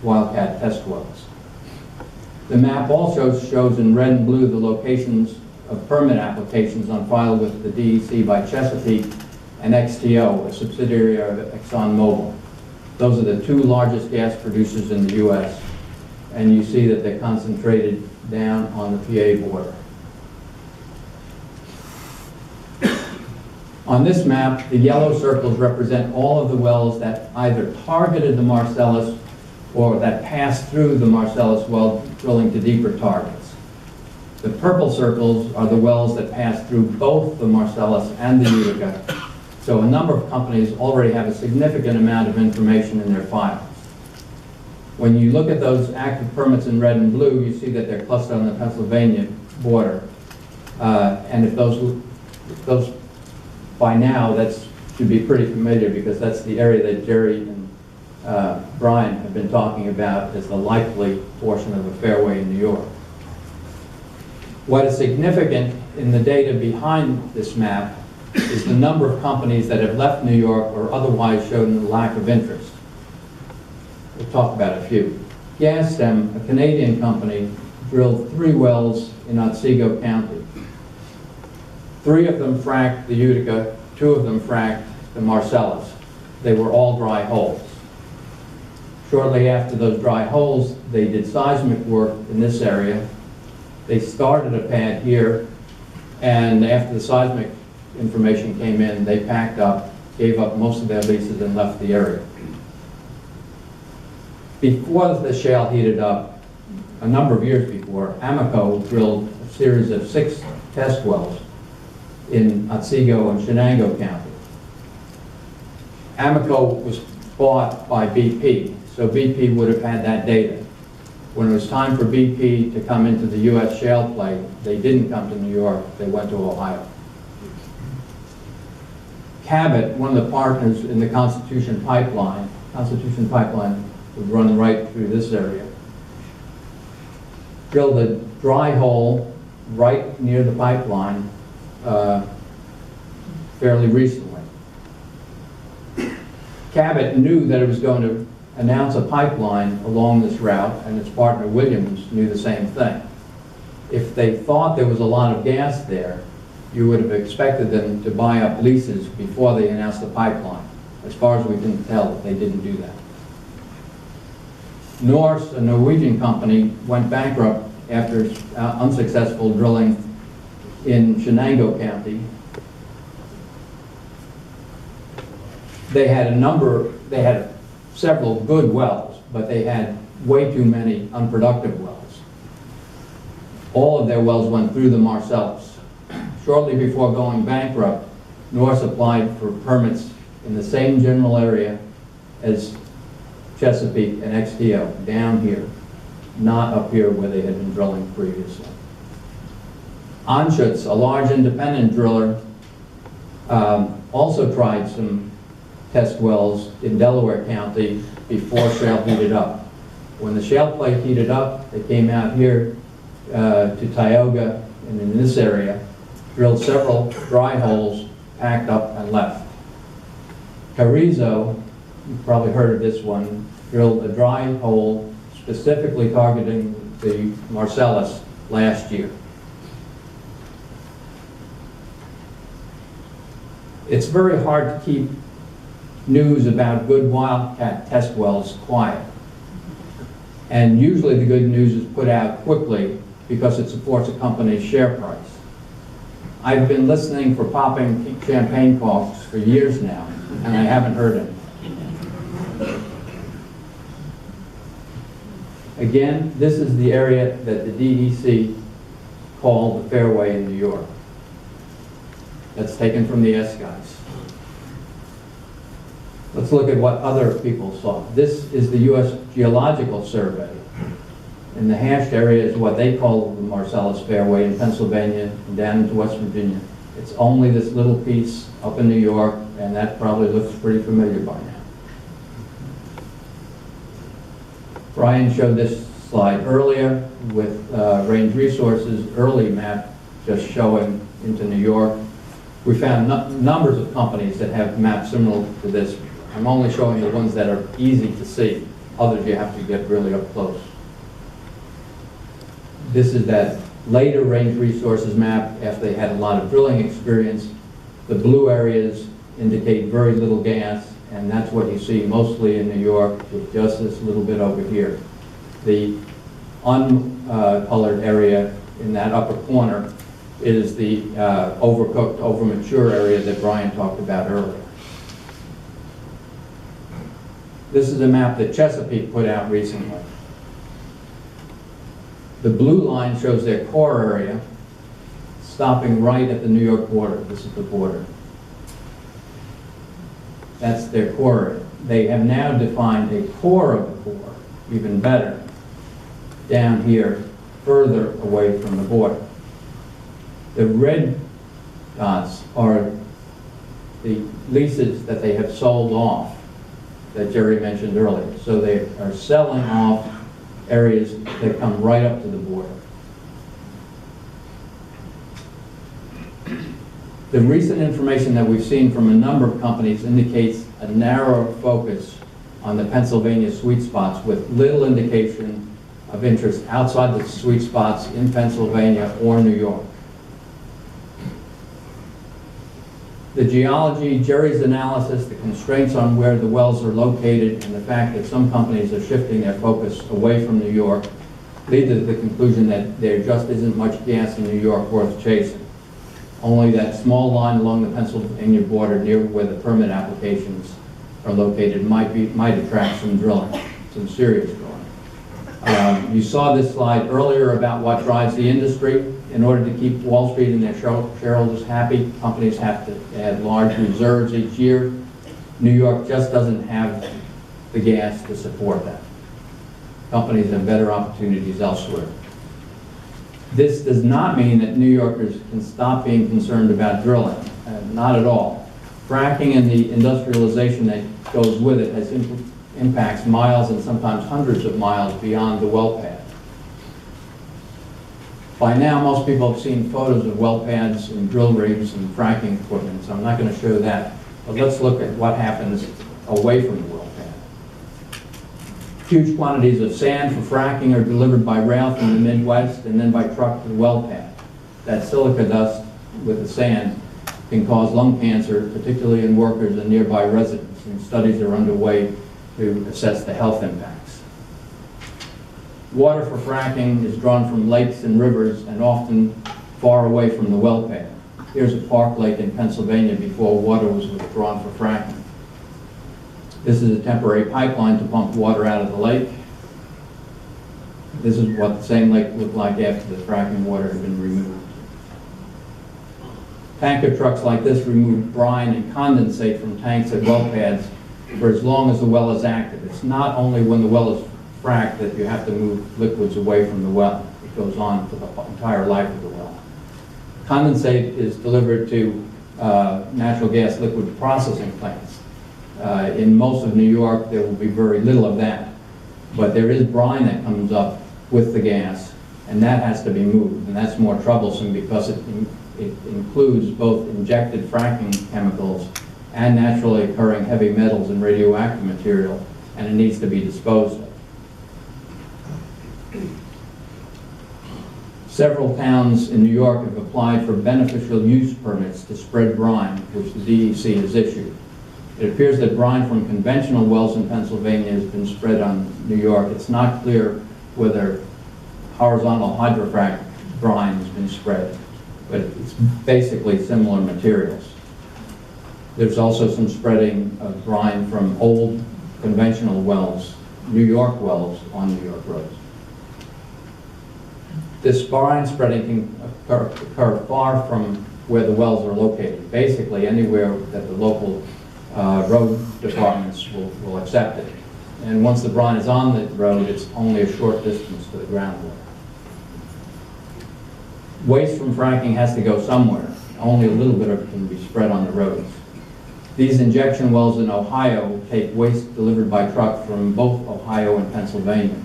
wildcat test wells. The map also shows in red and blue the locations of permit applications on file with the DEC by Chesapeake and XTO, a subsidiary of ExxonMobil. Those are the two largest gas producers in the U.S., and you see that they're concentrated down on the PA border. On this map, the yellow circles represent all of the wells that either targeted the Marcellus or that passed through the Marcellus while drilling to deeper targets. The purple circles are the wells that passed through both the Marcellus and the Utica, so a number of companies already have a significant amount of information in their files. When you look at those active permits in red and blue, you see that they're clustered on the Pennsylvania border. And if those by now, that should be pretty familiar because that's the area that Jerry and Brian have been talking about as the likely portion of the fairway in New York. What is significant in the data behind this map is the number of companies that have left New York or otherwise shown a lack of interest. We'll talk about a few. Gasstem, a Canadian company, drilled 3 wells in Otsego County. 3 of them fracked the Utica, 2 of them fracked the Marcellus. They were all dry holes. Shortly after those dry holes, they did seismic work in this area. They started a pad here, and after the seismic information came in, they packed up, gave up most of their leases, and left the area. Before the shale heated up, a number of years before, Amoco drilled a series of 6 test wells in Otsego and Shenango County. Amoco was bought by BP, so BP would have had that data. When it was time for BP to come into the U.S. shale play, they didn't come to New York, they went to Ohio. Cabot, one of the partners in the Constitution Pipeline would run right through this area, drilled a dry hole right near the pipeline fairly recently. Cabot knew that it was going to announce a pipeline along this route, and its partner Williams knew the same thing. If they thought there was a lot of gas there, you would have expected them to buy up leases before they announced the pipeline. As far as we can tell, they didn't do that. Norse, a Norwegian company, went bankrupt after unsuccessful drilling in Shenango County. They had several good wells, but they had way too many unproductive wells. All of their wells went through the Marcellus. Shortly before going bankrupt, Norse applied for permits in the same general area as Chesapeake and XTO, down here, not up here where they had been drilling previously. Anschutz, a large independent driller, also tried some test wells in Delaware County before shale heated up. When the shale play heated up, they came out here to Tioga and in this area, drilled several dry holes, packed up and left. Carrizo, you've probably heard of this one, drilled a dry hole specifically targeting the Marcellus last year. It's very hard to keep news about good wildcat test wells quiet. And usually the good news is put out quickly because it supports a company's share price. I've been listening for popping champagne corks for years now, and I haven't heard any. Again, this is the area that the DEC called the fairway in New York. That's taken from the S-guys. Let's look at what other people saw. This is the U.S. Geological Survey. And the hashed area is what they call the Marcellus Fairway in Pennsylvania and down into West Virginia. It's only this little piece up in New York, and that probably looks pretty familiar by now. Brian showed this slide earlier with Range Resources' early map just showing into New York. We found numbers of companies that have maps similar to this. I'm only showing the ones that are easy to see. Others you have to get really up close. This is that later Range Resources map after they had a lot of drilling experience. The blue areas indicate very little gas, and that's what you see mostly in New York with just this little bit over here. The uncolored area in that upper corner is the overcooked, overmature area that Brian talked about earlier. This is a map that Chesapeake put out recently. The blue line shows their core area, stopping right at the New York border. This is the border. That's their core area. They have now defined a core of the core, even better, down here, further away from the border. The red dots are the leases that they have sold off, that Jerry mentioned earlier. So they are selling off areas that come right up to the border. The recent information that we've seen from a number of companies indicates a narrower focus on the Pennsylvania sweet spots with little indication of interest outside the sweet spots in Pennsylvania or New York. The geology, Jerry's analysis, the constraints on where the wells are located, and the fact that some companies are shifting their focus away from New York lead to the conclusion that there just isn't much gas in New York worth chasing. Only that small line along the Pennsylvania border near where the permit applications are located might attract some drilling, some serious drilling. You saw this slide earlier about what drives the industry. In order to keep Wall Street and their shareholders happy, companies have to add large reserves each year. New York just doesn't have the gas to support that. Companies have better opportunities elsewhere. This does not mean that New Yorkers can stop being concerned about drilling. Not at all. Fracking and the industrialization that goes with it has impacts miles and sometimes hundreds of miles beyond the well pad. By now, most people have seen photos of well pads and drill rigs and fracking equipment, so I'm not going to show that. But let's look at what happens away from the well pad. Huge quantities of sand for fracking are delivered by rail from the Midwest and then by truck to the well pad. That silica dust with the sand can cause lung cancer, particularly in workers and nearby residents, and studies are underway to assess the health impacts. Water for fracking is drawn from lakes and rivers and often far away from the well pad. Here's a park lake in Pennsylvania before water was withdrawn for fracking. This is a temporary pipeline to pump water out of the lake. This is what the same lake looked like after the fracking water had been removed. Tanker trucks like this remove brine and condensate from tanks at well pads for as long as the well is active. It's not only when the well is fracked that you have to move liquids away from the well. It goes on for the entire life of the well. Condensate is delivered to natural gas liquid processing plants. In most of New York, there will be very little of that. But there is brine that comes up with the gas, and that has to be moved. And that's more troublesome because it includes both injected fracking chemicals and naturally occurring heavy metals and radioactive material, and it needs to be disposed of. Several towns in New York have applied for beneficial use permits to spread brine, which the DEC has issued. It appears that brine from conventional wells in Pennsylvania has been spread on New York. It's not clear whether horizontal hydrofrac brine has been spread, but it's basically similar materials. There's also some spreading of brine from old conventional wells, New York wells, on New York roads. This brine spreading can occur far from where the wells are located, basically anywhere that the local road departments will accept it. And once the brine is on the road, it's only a short distance to the groundwater. Waste from fracking has to go somewhere. Only a little bit of it can be spread on the roads. These injection wells in Ohio take waste delivered by truck from both Ohio and Pennsylvania.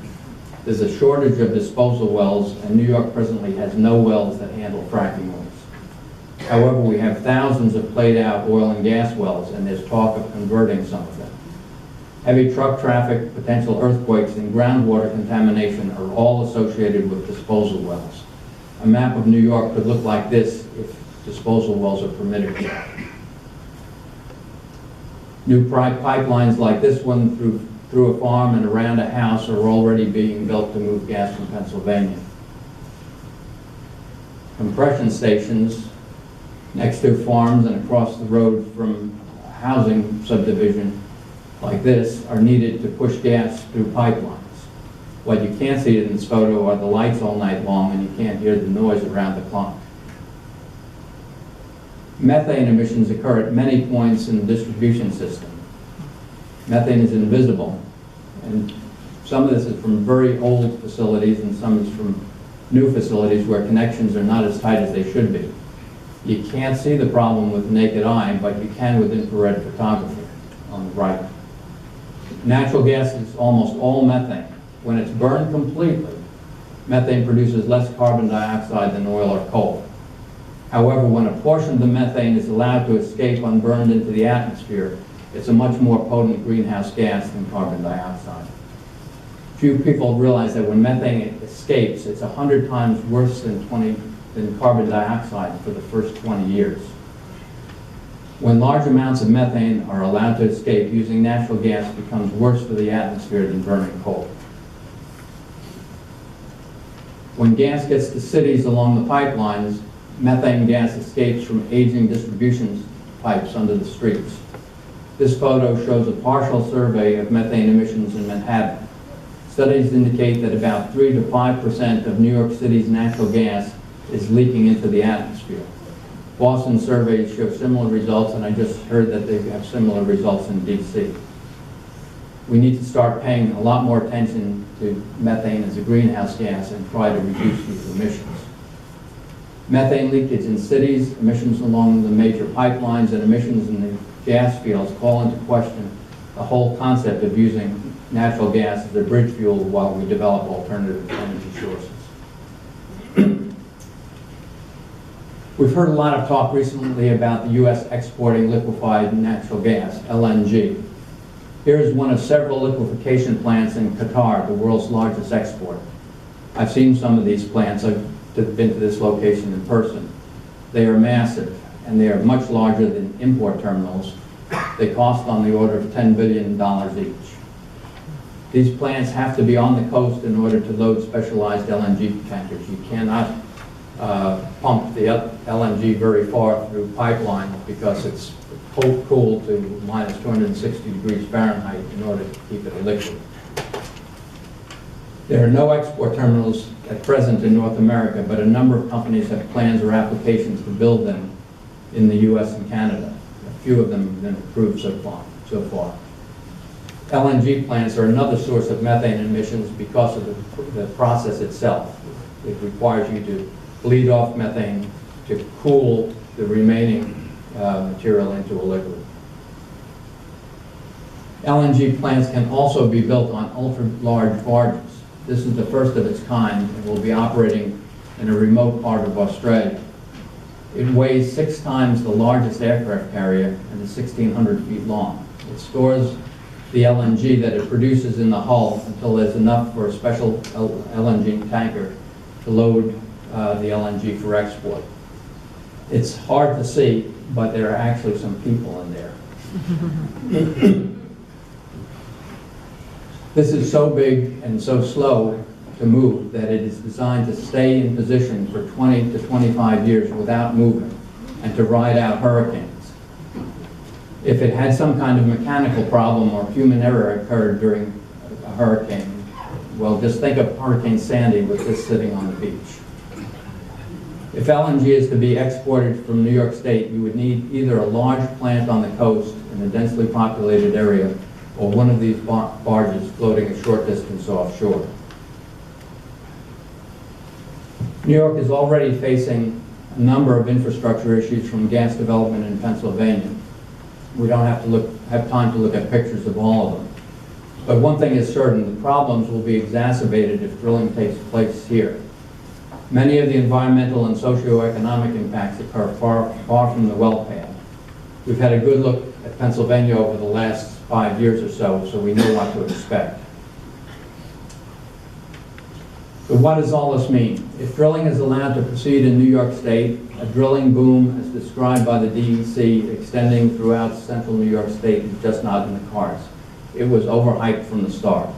There's a shortage of disposal wells, and New York presently has no wells that handle fracking waste. However, we have thousands of played-out oil and gas wells, and there's talk of converting some of them. Heavy truck traffic, potential earthquakes, and groundwater contamination are all associated with disposal wells. A map of New York could look like this if disposal wells are permitted here. New pipelines like this one through a farm and around a house are already being built to move gas from Pennsylvania. Compression stations next to farms and across the road from a housing subdivision like this are needed to push gas through pipelines. What you can't see in this photo are the lights all night long, and you can't hear the noise around the clock. Methane emissions occur at many points in the distribution system. Methane is invisible, and some of this is from very old facilities and some is from new facilities where connections are not as tight as they should be. You can't see the problem with the naked eye, but you can with infrared photography on the right. Natural gas is almost all methane. When it's burned completely, methane produces less carbon dioxide than oil or coal. However, when a portion of the methane is allowed to escape unburned into the atmosphere, it's a much more potent greenhouse gas than carbon dioxide. Few people realize that when methane escapes, it's 100 times worse than carbon dioxide for the first 20 years. When large amounts of methane are allowed to escape, using natural gas becomes worse for the atmosphere than burning coal. When gas gets to cities along the pipelines, methane gas escapes from aging distribution pipes under the streets. This photo shows a partial survey of methane emissions in Manhattan. Studies indicate that about 3 to 5% of New York City's natural gas is leaking into the atmosphere. Boston surveys show similar results, and I just heard that they have similar results in DC. We need to start paying a lot more attention to methane as a greenhouse gas and try to reduce these emissions. Methane leakage in cities, emissions along the major pipelines, and emissions in the gas fields call into question the whole concept of using natural gas as a bridge fuel while we develop alternative energy sources. We've heard a lot of talk recently about the U.S. exporting liquefied natural gas, LNG. Here is one of several liquefaction plants in Qatar, the world's largest exporter. I've seen some of these plants. I've been to this location in person. They are massive, and they are much larger than import terminals. They cost on the order of $10 billion each. These plants have to be on the coast in order to load specialized LNG tankers. You cannot pump the LNG very far through pipeline because it's cooled to minus 260 degrees Fahrenheit in order to keep it a liquid. There are no export terminals at present in North America, but a number of companies have plans or applications to build them in the U.S. and Canada. A few of them have been approved so far. LNG plants are another source of methane emissions because of the process itself. It requires you to bleed off methane to cool the remaining material into a liquid. LNG plants can also be built on ultra-large barges. This is the first of its kind and will be operating in a remote part of Australia. It weighs 6 times the largest aircraft carrier and is 1,600 feet long. It stores the LNG that it produces in the hull until there's enough for a special LNG tanker to load the LNG for export. It's hard to see, but there are actually some people in there. This is so big and so slow to move that it is designed to stay in position for 20 to 25 years without moving and to ride out hurricanes. If it had some kind of mechanical problem or human error occurred during a hurricane, well, just think of Hurricane Sandy with this sitting on the beach. If LNG is to be exported from New York State, you would need either a large plant on the coast in a densely populated area or one of these barges floating a short distance offshore. New York is already facing a number of infrastructure issues from gas development in Pennsylvania. We don't have time to look at pictures of all of them. But one thing is certain, the problems will be exacerbated if drilling takes place here. Many of the environmental and socioeconomic impacts occur far from the well pad. We've had a good look at Pennsylvania over the last 5 years or so we know what to expect. So what does all this mean? If drilling is allowed to proceed in New York State, a drilling boom as described by the DEC extending throughout central New York State is just not in the cards. It was overhyped from the start.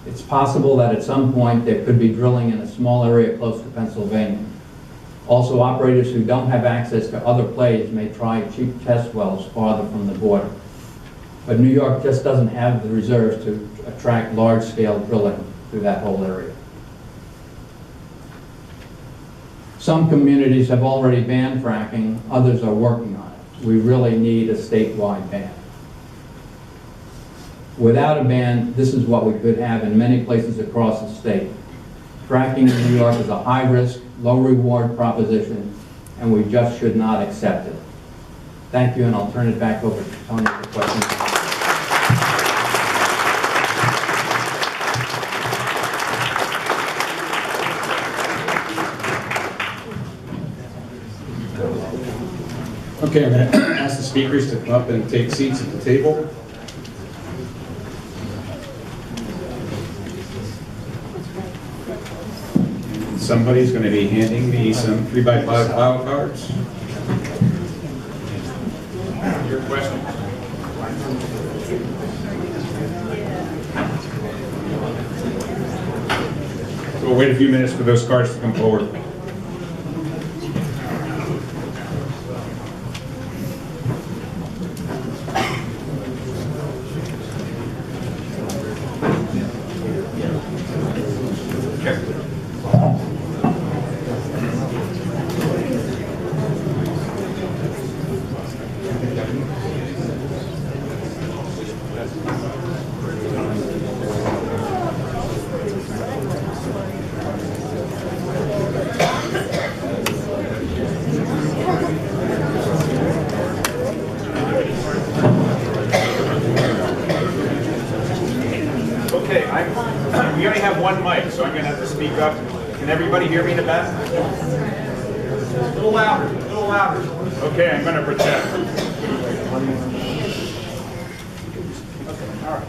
It's possible that at some point there could be drilling in a small area close to Pennsylvania. Also, operators who don't have access to other plays may try cheap test wells farther from the border. But New York just doesn't have the reserves to attract large-scale drilling through that whole area. Some communities have already banned fracking, others are working on it. We really need a statewide ban. Without a ban, this is what we could have in many places across the state. Fracking in New York is a high-risk, low-reward proposition, and we just should not accept it. Thank you, and I'll turn it back over to Tony for questions. Okay, I'm going to ask the speakers to come up and take seats at the table. Somebody's going to be handing me some 3x5 file cards. Your questions? So we'll wait a few minutes for those cards to come forward. We only have one mic, so I'm going to have to speak up. Can everybody hear me in the back? A little louder, a little louder. Okay, I'm going to project. Okay, all right.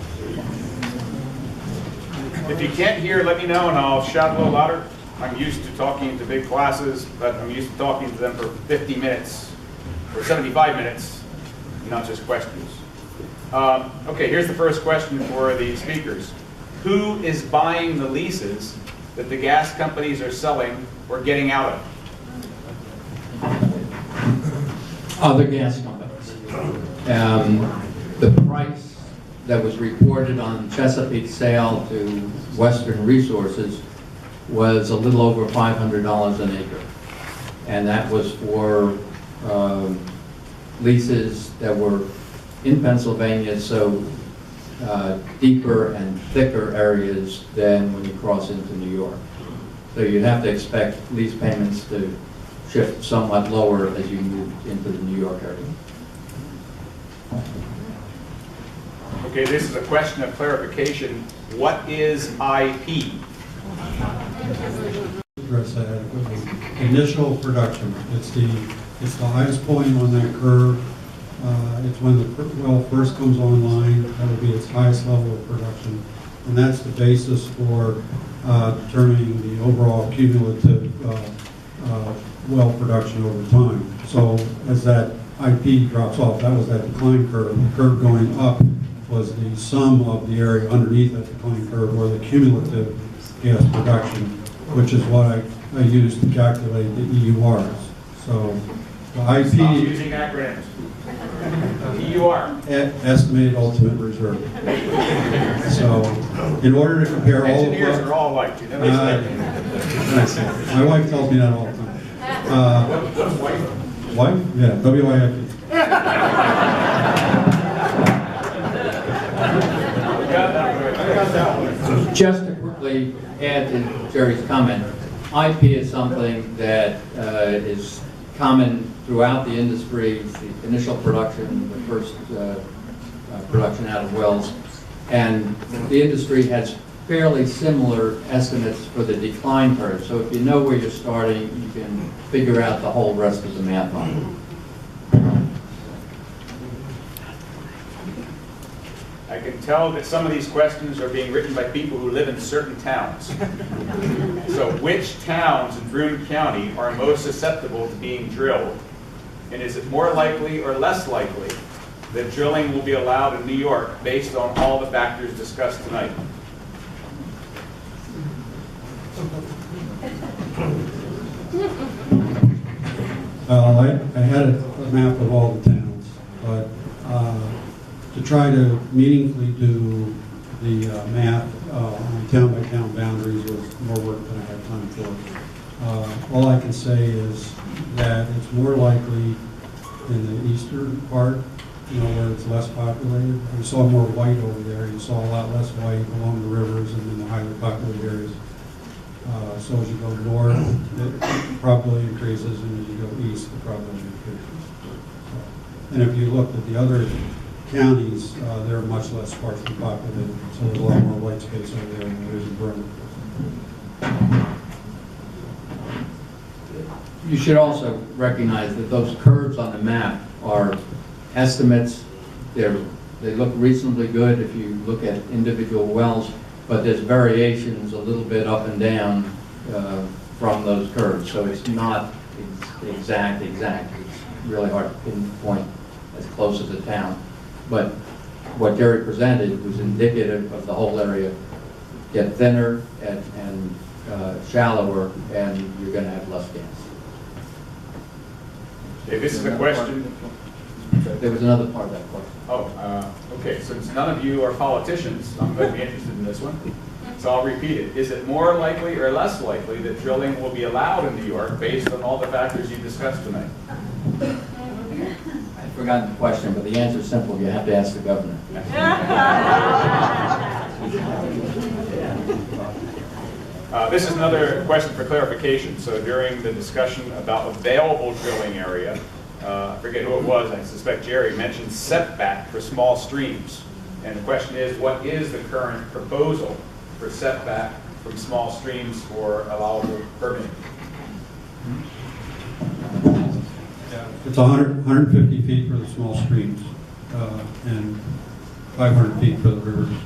If you can't hear, let me know and I'll shout a little louder. I'm used to talking to big classes, but I'm used to talking to them for 50 minutes or 75 minutes, not just questions. Okay, here's the first question for the speakers. Who is buying the leases that the gas companies are selling or getting out of? Other gas companies. The price that was reported on Chesapeake's sale to Western Resources was a little over $500 an acre. And that was for leases that were in Pennsylvania, so deeper and thicker areas than when you cross into New York. So you'd have to expect lease payments to shift somewhat lower as you move into the New York area. Okay, this is a question of clarification. What is IP? Address that adequately. Initial production. It's the highest point on that curve. It's when the well first comes online. That will be its highest level of production. And that's the basis for determining the overall cumulative well production over time. So as that IP drops off, that was that decline curve. The curve going up was the sum of the area underneath that decline curve, or the cumulative gas production, which is what I used to calculate the EURs. So the IP... Stop using acronyms. EUR. Estimated ultimate reserve. So, in order to compare all of Engineers are all like you. That makes sense. my wife tells me that all the time. Wife? Yeah, W-I-F-E. Just to quickly add to Jerry's comment, IP is something that is common throughout the industry, the initial production, the first production out of wells, and the industry has fairly similar estimates for the decline curve. So if you know where you're starting, you can figure out the whole rest of the math on it. I can tell that some of these questions are being written by people who live in certain towns. So which towns in Broome County are most susceptible to being drilled? And is it more likely or less likely that drilling will be allowed in New York based on all the factors discussed tonight? Well, I had a map of all the towns, but to try to meaningfully do the math on town-by-town boundaries was more work than I had time for. All I can say is that it's more likely in the eastern part, where it's less populated. You saw more white over there. You saw a lot less white along the rivers and in the highly populated areas. So as you go north, it probably increases, and as you go east, it probably increases. And if you looked at the other counties, they're much less sparsely populated, so there's a lot more white space over there than there is in Broome. You should also recognize that those curves on the map are estimates. They look reasonably good if you look at individual wells, but there's variations a little bit up and down from those curves. So it's not exact. It's really hard to pinpoint as close as a town. But what Jerry presented was indicative of the whole area. Get thinner and shallower, and you're going to have less gas. Okay, this is a question. There was another part of that question. Oh, okay, since none of you are politicians, I'm going to be interested in this one. So I'll repeat it. Is it more likely or less likely that drilling will be allowed in New York based on all the factors you discussed tonight? I've forgotten the question, but the answer is simple. You have to ask the governor. This is another question for clarification. So during the discussion about available drilling area, I forget who it was, I suspect Jerry mentioned setback for small streams. And the question is, what is the current proposal for setback from small streams for allowable permitting? It's 150 feet for the small streams and 500 feet for the rivers.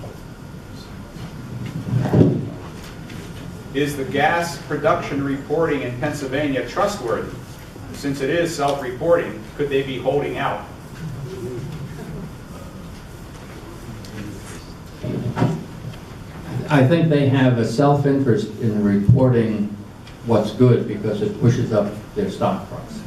Is the gas production reporting in Pennsylvania trustworthy? Since it is self-reporting, could they be holding out? I think they have a self-interest in reporting what's good because it pushes up their stock price.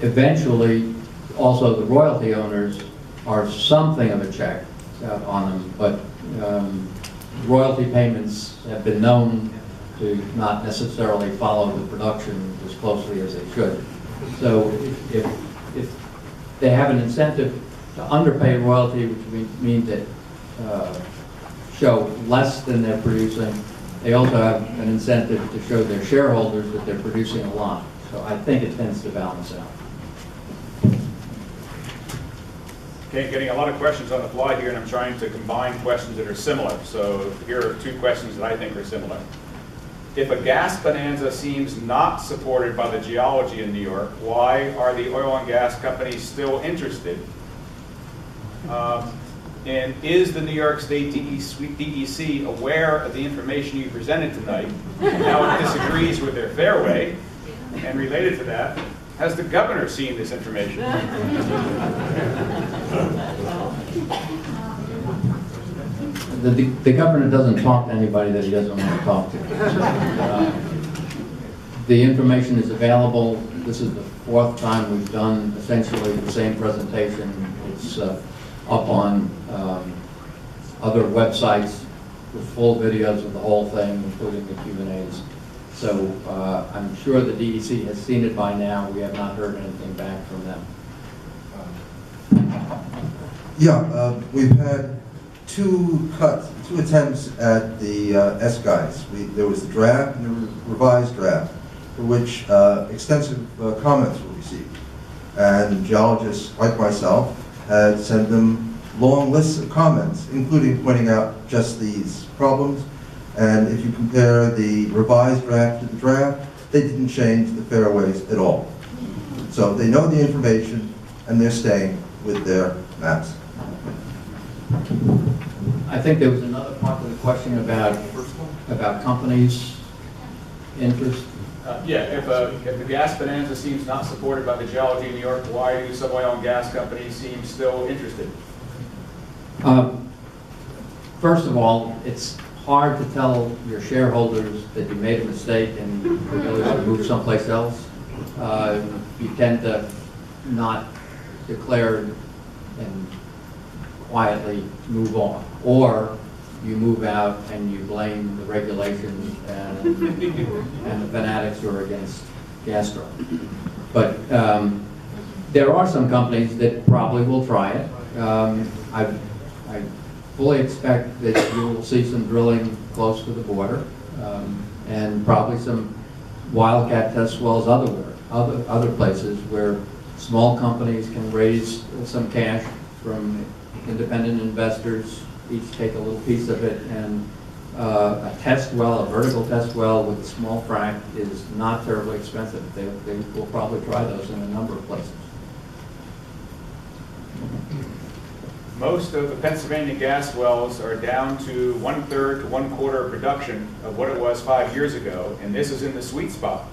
Eventually, also the royalty owners are something of a check on them, but royalty payments have been known to not necessarily follow the production as closely as they should. So if they have an incentive to underpay royalty, which means that show less than they're producing, they also have an incentive to show their shareholders that they're producing a lot. So I think it tends to balance out. Okay, getting a lot of questions on the fly here, and I'm trying to combine questions that are similar. So here are two questions that I think are similar. If a gas bonanza seems not supported by the geology in New York, why are the oil and gas companies still interested And is the New York State DEC aware of the information you presented tonight and how it disagrees with their fairway? And related to that, has the governor seen this information? The governor doesn't talk to anybody that he doesn't want to talk to. The information is available. This is the fourth time we've done essentially the same presentation. It's up on other websites with full videos of the whole thing, including the Q&As. So I'm sure the DEC has seen it by now. We have not heard anything back from them. Yeah, we've had two attempts at the S-guides. There was the draft and the revised draft, for which extensive comments were received. And geologists like myself had sent them long lists of comments, including pointing out just these problems. And if you compare the revised draft to the draft, they didn't change the fairways at all. So they know the information and they're staying with their maps. I think there was another part of the question about companies' interest. Yeah, if the gas bonanza seems not supported by the geology in New York, why do some oil and gas companies seem still interested? First of all, it's hard to tell your shareholders that you made a mistake and you're really going to move someplace else. You tend to not declare and quietly move on. Or you move out and you blame the regulations and the fanatics who are against gas drilling. But there are some companies that probably will try it. I fully expect that you will see some drilling close to the border, and probably some wildcat test wells other places where small companies can raise some cash from independent investors, each take a little piece of it, and a test well, a vertical test well with a small frac is not terribly expensive. They will probably try those in a number of places. Most of the Pennsylvania gas wells are down to 1/3 to 1/4 production of what it was 5 years ago, and this is in the sweet spot.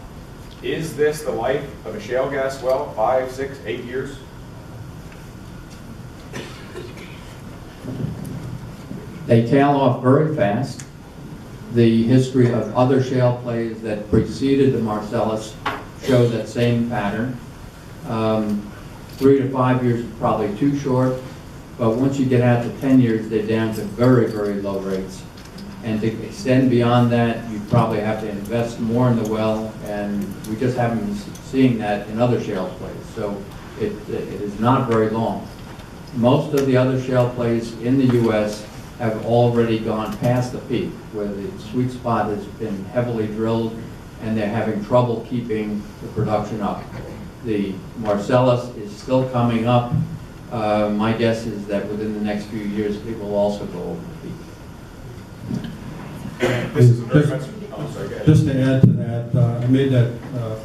Is this the life of a shale gas well, 5, 6, 8 years? They tail off very fast. The history of other shale plays that preceded the Marcellus show that same pattern. 3 to 5 years is probably too short, but once you get out to 10 years, they're down to very, very low rates. And to extend beyond that, you probably have to invest more in the well, and we just haven't been seeing that in other shale plays. So it is not very long. Most of the other shale plays in the U.S. have already gone past the peak, where the sweet spot has been heavily drilled, and they're having trouble keeping the production up. The Marcellus is still coming up. My guess is that within the next few years, it will also go over the peak. This is very much, oh, sorry, go ahead. Just to add to that, I made that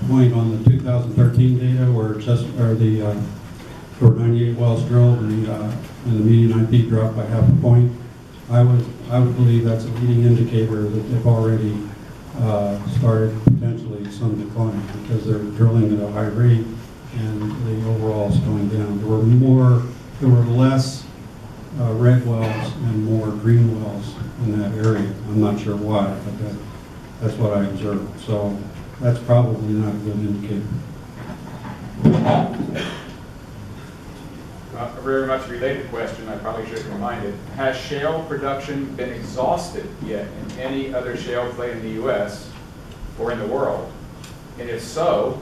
point on the 2013 data where there were 98 wells drilled and the median IP dropped by half a point. I would believe that's a leading indicator that they've already started potentially some decline because they're drilling at a high rate and the overall is going down. There were less red wells and more green wells in that area. I'm not sure why, but that's what I observed. So that's probably not a good indicator. A very much related question, I probably should have reminded. Has shale production been exhausted yet in any other shale play in the U.S. or in the world? And if so,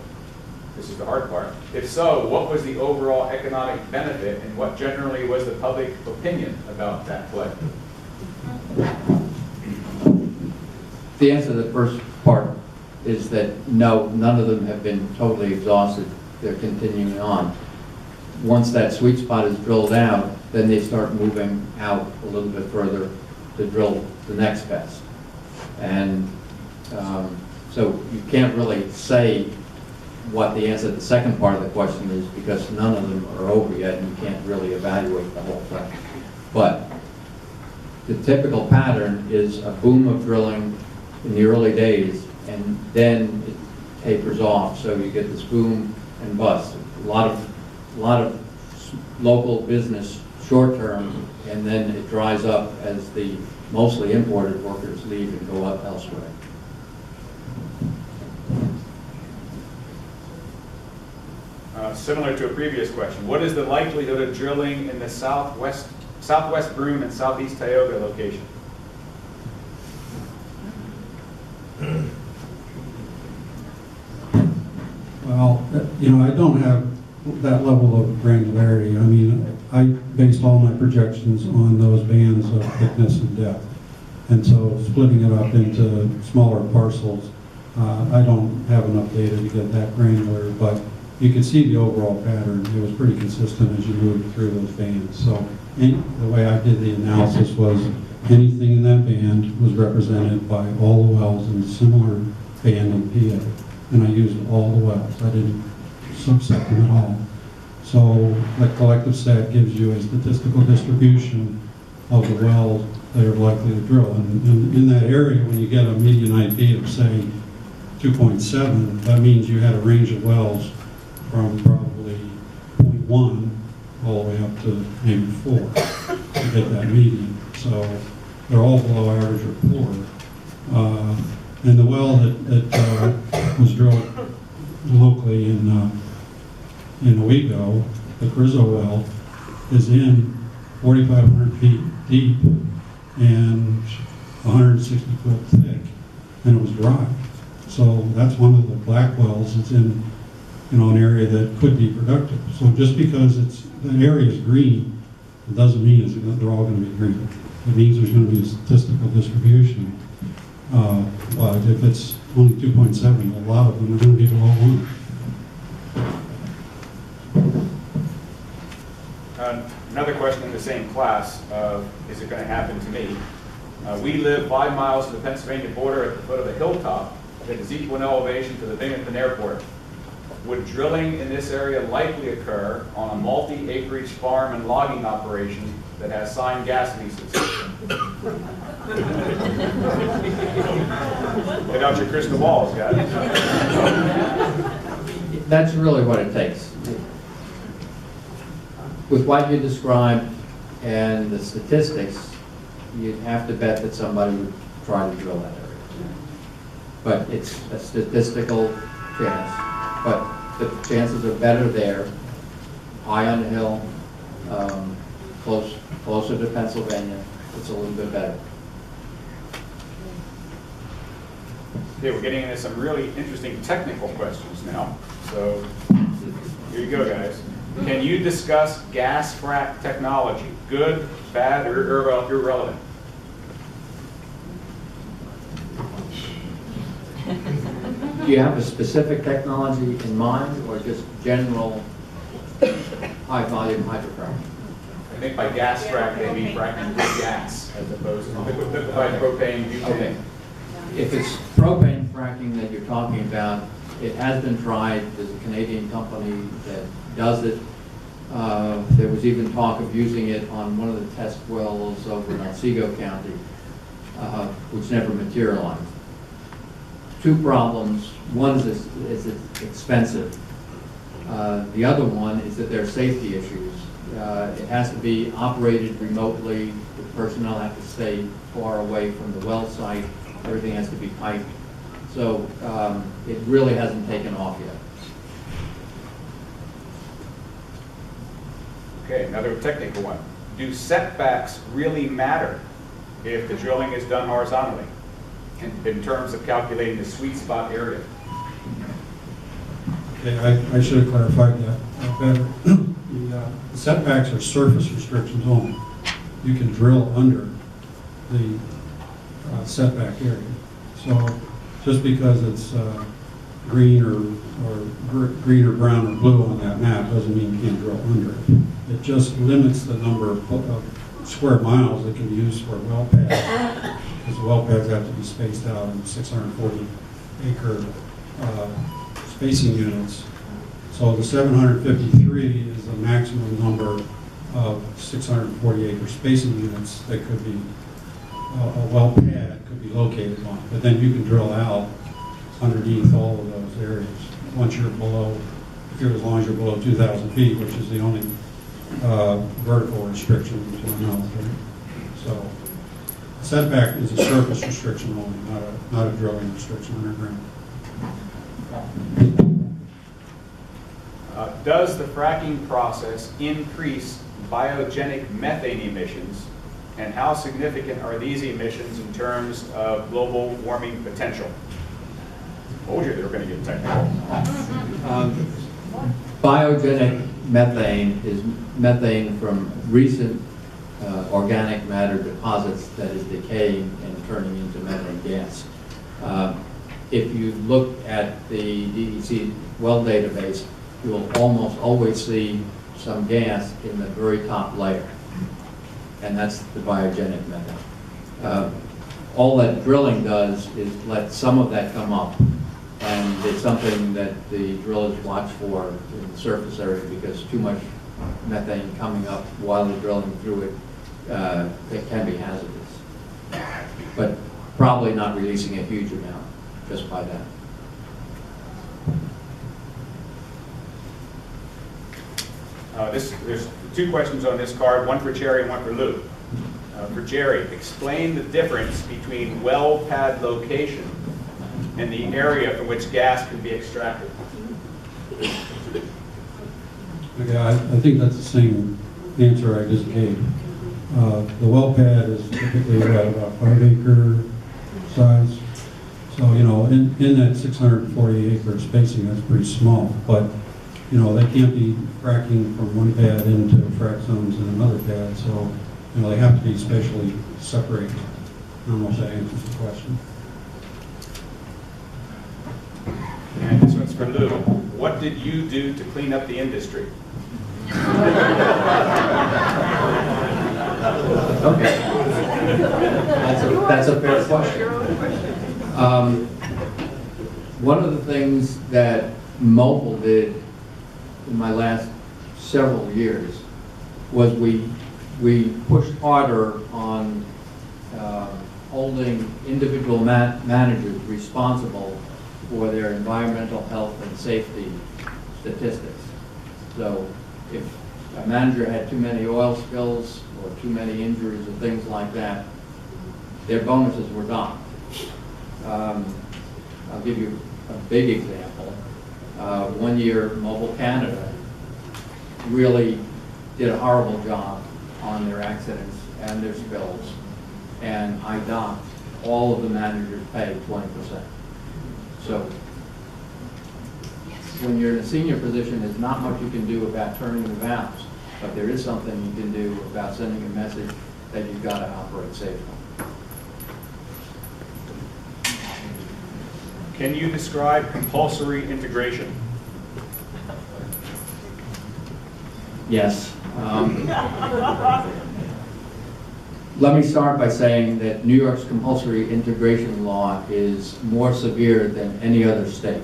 this is the hard part, if so, what was the overall economic benefit and what generally was the public opinion about that play? The answer to the first part is that no, none of them have been totally exhausted. They're continuing on. Once that sweet spot is drilled out, then they start moving out a little bit further to drill the next best. And so you can't really say what the answer to the second part of the question is because none of them are over yet and you can't really evaluate the whole thing. But the typical pattern is a boom of drilling in the early days, and then it tapers off, so you get this boom and bust. A lot of local business short-term, and then it dries up as the mostly imported workers leave and go up elsewhere. Similar to a previous question, what is the likelihood of drilling in the southwest Broome and southeast Tioga location? Well, I don't have that level of granularity. I mean, I based all my projections on those bands of thickness and depth. And so splitting it up into smaller parcels, I don't have enough data to get that granular, but you can see the overall pattern. It was pretty consistent as you moved through those bands. So the way I did the analysis was anything in that band was represented by all the wells in a similar band in PA. And I used all the wells. I didn't subset them at all. So the collective set gives you a statistical distribution of the wells that are likely to drill. And in that area, when you get a median IP of, say, 2.7, that means you had a range of wells from probably 0.1 all the way up to maybe 4 to get that median. So they're all below average or poor. And the well that was drilled locally in Owego, the Crizzo well, is in 4,500 feet deep and 160 foot thick, and it was dry. So that's one of the black wells that's in an area that could be productive. So just because the area is green, it doesn't mean they're all going to be green. It means there's going to be a statistical distribution. But if it's only 2.7, a lot of them are going to be below 1. Another question in the same class of, is it going to happen to me? We live 5 miles from the Pennsylvania border at the foot of a hilltop that is equal in elevation to the Binghamton Airport. Would drilling in this area likely occur on a multi-acreage farm and logging operation that has signed gas leases? Get out your crystal balls, guys. That's really what it takes. With what you described and the statistics, you'd have to bet that somebody would try to drill that area. But it's a statistical chance. But the chances are better there, high on the hill, closer to Pennsylvania. It's a little bit better. Okay, we're getting into some really interesting technical questions now. So here you go, guys. Can you discuss gas frac technology? Good, bad, or irrelevant? Do you have a specific technology in mind, or just general high-volume hydrofracking? I think by gas frac, they mean fracking with gas as opposed to liquefied propane, butane. Okay. If it's propane fracking that you're talking about, it has been tried. There's a Canadian company that does it. There was even talk of using it on one of the test wells over in Otsego County, which never materialized. Two problems. One is it's expensive. The other one is that there are safety issues. It has to be operated remotely. The personnel have to stay far away from the well site. Everything has to be piped. So it really hasn't taken off yet. Okay, another technical one. Do setbacks really matter if the drilling is done horizontally in terms of calculating the sweet spot area? Okay, I should have clarified that better. The setbacks are surface restrictions only. You can drill under the setback area. So just because it's green or green or brown or blue on that map doesn't mean you can't drill under it. It just limits the number of square miles that can be used for a well pad, because the well pads have to be spaced out in 640 acre spacing units. So the 753 is the maximum number of 640 acre spacing units that could be, a well pad could be located on. But then you can drill out underneath all of those areas once you're below, as long as you're below 2,000 feet, which is the only vertical restriction to the north. Right? So setback is a surface restriction only, not a drilling restriction underground. Does the fracking process increase biogenic methane emissions, and how significant are these emissions in terms of global warming potential? Told you they were going to get technical. Biogenic methane is methane from recent organic matter deposits that is decaying and turning into methane gas. If you look at the DEC well database, you will almost always see some gas in the very top layer, and that's the biogenic methane. All that drilling does is let some of that come up, and it's something that the drillers watch for in the surface area, because too much methane coming up while they're drilling through it, it can be hazardous. But probably not releasing a huge amount just by that. There's two questions on this card, one for Jerry and one for Lou. For Jerry, explain the difference between well pad location and the area from which gas can be extracted. Okay, I think that's the same answer I just gave. The well pad is typically about 5 acre size. So, you know, in that 640 acre spacing, that's pretty small. But, you know, they can't be fracking from one pad into frac zones in another pad. So, you know, they have to be spatially separated. I don't know if that answers the question. And this one's for Lou. What did you do to clean up the industry? Okay. That's a fair question. One of the things that Mobile did in my last several years was we pushed harder on holding individual managers responsible for their environmental health and safety statistics. So if a manager had too many oil spills or too many injuries or things like that, their bonuses were docked. I'll give you a big example. One year, Mobile Canada really did a horrible job on their accidents and their spills, and I docked all of the managers paid 20%. So when you're in a senior position, there's not much you can do about turning the valves, but there is something you can do about sending a message that you've got to operate safely. Can you describe compulsory integration? Yes. Let me start by saying that New York's compulsory integration law is more severe than any other state.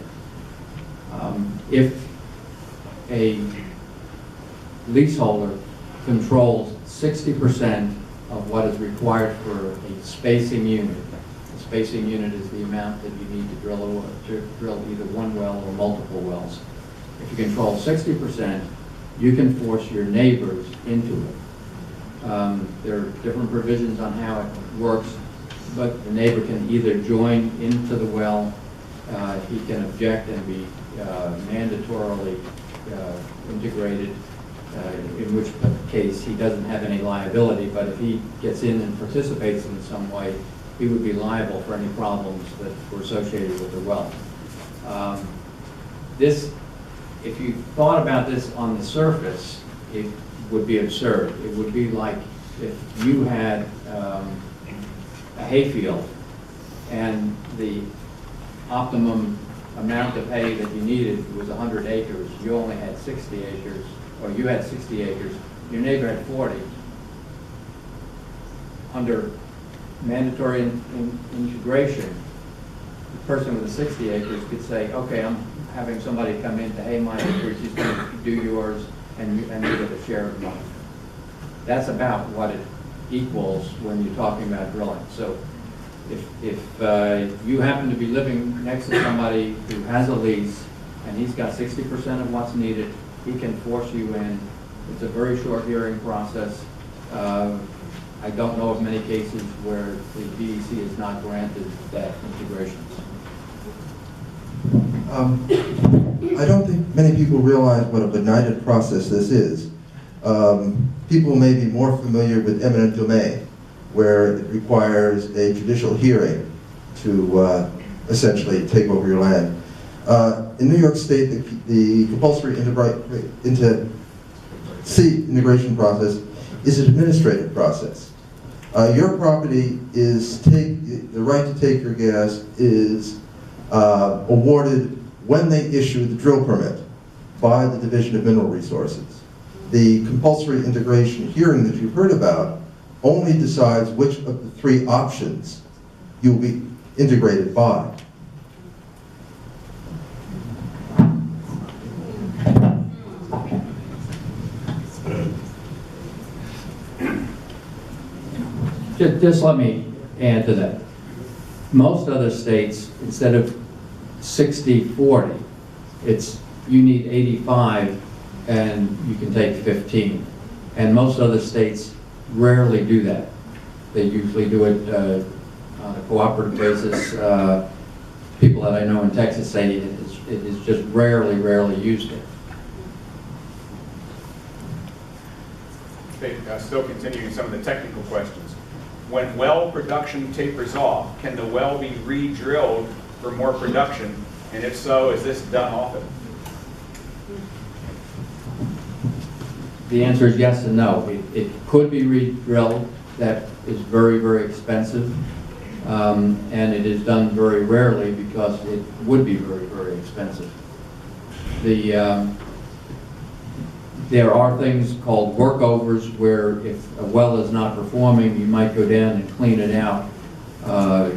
If a leaseholder controls 60% of what is required for a spacing unit, a spacing unit is the amount that you need to drill either one well or multiple wells. If you control 60%, you can force your neighbors into it. There are different provisions on how it works, but the neighbor can either join into the well, he can object and be mandatorily integrated, in which case he doesn't have any liability, but if he gets in and participates in some way, he would be liable for any problems that were associated with the well. If you thought about this on the surface, it would be absurd. It would be like if you had a hayfield and the optimum amount of hay that you needed was 100 acres. You only had 60 acres, or you had 60 acres. Your neighbor had 40. Under mandatory integration, the person with the 60 acres could say, okay, I'm having somebody come in to hay my acreage, he's going to do yours, and you get a share of money. That's about what it equals when you're talking about drilling. So if you happen to be living next to somebody who has a lease and he's got 60% of what's needed, he can force you in. It's a very short hearing process. I don't know of many cases where the DEC has not granted that integration. I don't think many people realize what a benighted process this is. People may be more familiar with eminent domain, where it requires a judicial hearing to essentially take over your land. In New York State, the compulsory integration process is an administrative process. Your property is the right to take your gas is awarded when they issue the drill permit by the Division of Mineral Resources. The compulsory integration hearing that you've heard about only decides which of the three options you'll be integrated by. Just let me add to that. Most other states, instead of 60-40, it's you need 85 and you can take 15. And most other states rarely do that. They usually do it on a cooperative basis. People that I know in Texas say it is just rarely used there. Okay, still continuing some of the technical questions. When well production tapers off, can the well be re-drilled for more production? And if so, is this done often? The answer is yes and no. It could be re-drilled. That is very expensive. And it is done very rarely because it would be very expensive. There are things called workovers where if a well is not performing, you might go down and clean it out.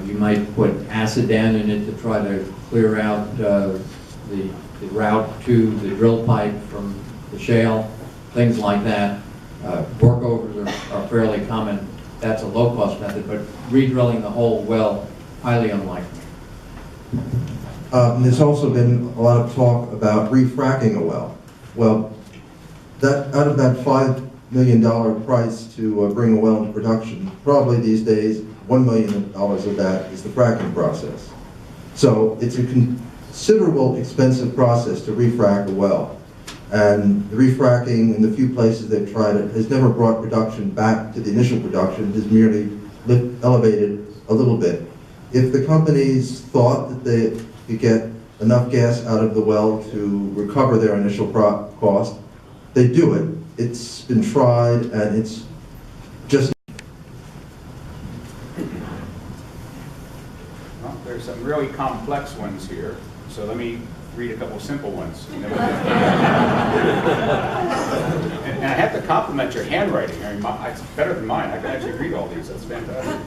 You might put acid down in it to try to clear out the route to the drill pipe from the shale, things like that. Workovers are fairly common. That's a low-cost method, but re-drilling the whole well, highly unlikely. There's also been a lot of talk about refracking a well. Well, out of that $5 million price to bring a well into production, probably these days, $1 million of that is the fracking process. So it's a considerable expensive process to refrack a well. And the refracking in the few places they've tried it has never brought production back to the initial production, it has merely elevated a little bit. If the companies thought that they could get enough gas out of the well to recover their initial cost, they do it. It's been tried and it's just... Well, there's some really complex ones here, so let me read a couple simple ones. And I have to compliment your handwriting. I mean, it's better than mine. I can actually read all these. That's fantastic.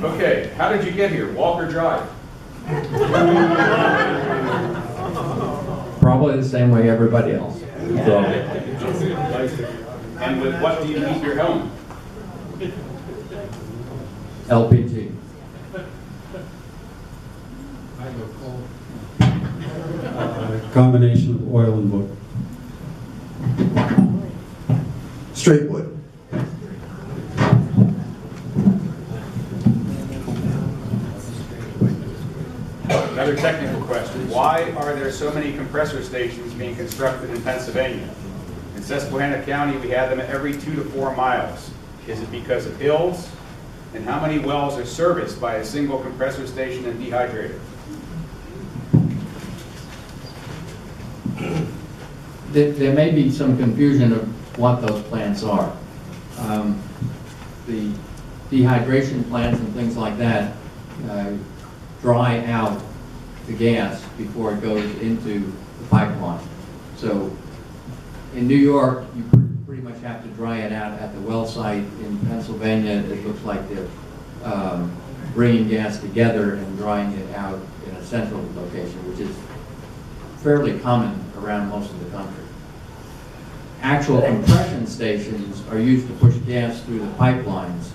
Okay, how did you get here? Walk or drive? Probably the same way everybody else. And with what do you heat your home? LPG. Combination of oil and wood. straight wood. Another technical question. Why are there so many compressor stations being constructed in Pennsylvania? In Susquehanna County, we have them every 2 to 4 miles. Is it because of hills? And how many wells are serviced by a single compressor station and dehydrator? There may be some confusion of what those plants are. The dehydration plants and things like that dry out the gas before it goes into the pipeline. So in New York, you pretty much have to dry it out at the well site. In Pennsylvania, it looks like they're bringing gas together and drying it out in a central location, which is fairly common around most of the country. actual compression stations are used to push gas through the pipelines,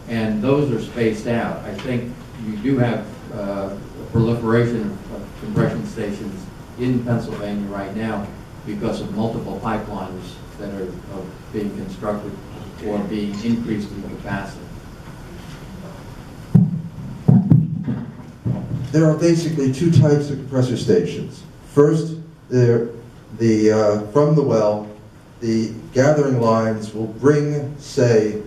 and those are spaced out. I think you do have a proliferation of compression stations in Pennsylvania right now because of multiple pipelines that are being constructed or being increased in capacity. There are basically two types of compressor stations. First, from the well, the gathering lines will bring, say,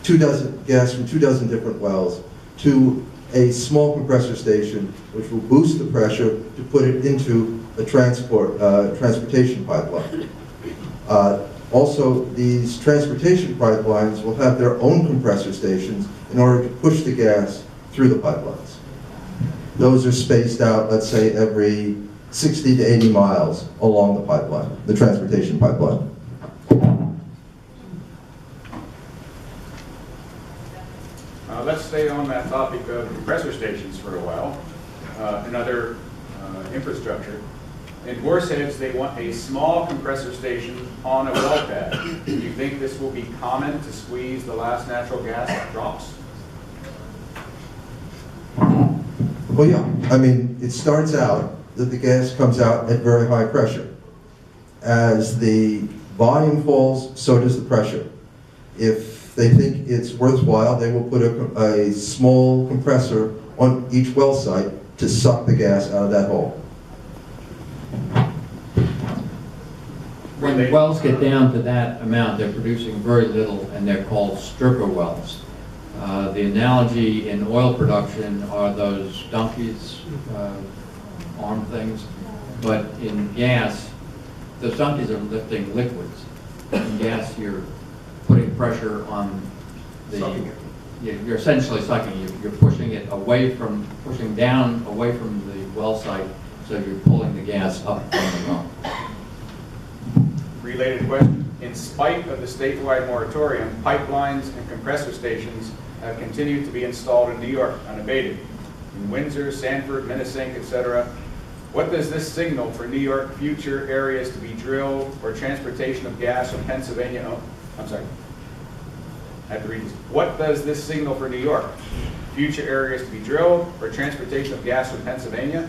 gas from 24 different wells to a small compressor station, which will boost the pressure to put it into a transportation pipeline. Also, these transportation pipelines will have their own compressor stations in order to push the gas through the pipelines. Those are spaced out, let's say, every 60 to 80 miles along the pipeline, the transportation pipeline. Let's stay on that topic of compressor stations for a while. Another infrastructure. In Horseheads, they want a small compressor station on a well pad. Do you think this will be common to squeeze the last natural gas drops? Well, yeah. I mean, it starts out that the gas comes out at very high pressure. As the volume falls, so does the pressure. If they think it's worthwhile, they will put a small compressor on each well site to suck the gas out of that hole. When the wells get down to that amount, they're producing very little, and they're called stripper wells. The analogy in oil production are those donkeys, arm things, but in gas, those donkeys are lifting liquids. In gas, you're putting pressure on the, you're essentially sucking, you're pushing it away from, pushing down away from the well site, so you're pulling the gas up from the well. Related question. In spite of the statewide moratorium, pipelines and compressor stations have continued to be installed in New York unabated. In Windsor, Sanford, Minnesink, etc. What does this signal for New York future areas to be drilled or transportation of gas from Pennsylvania? Oh, I'm sorry. I have to read this. What does this signal for New York? Future areas to be drilled or transportation of gas from Pennsylvania?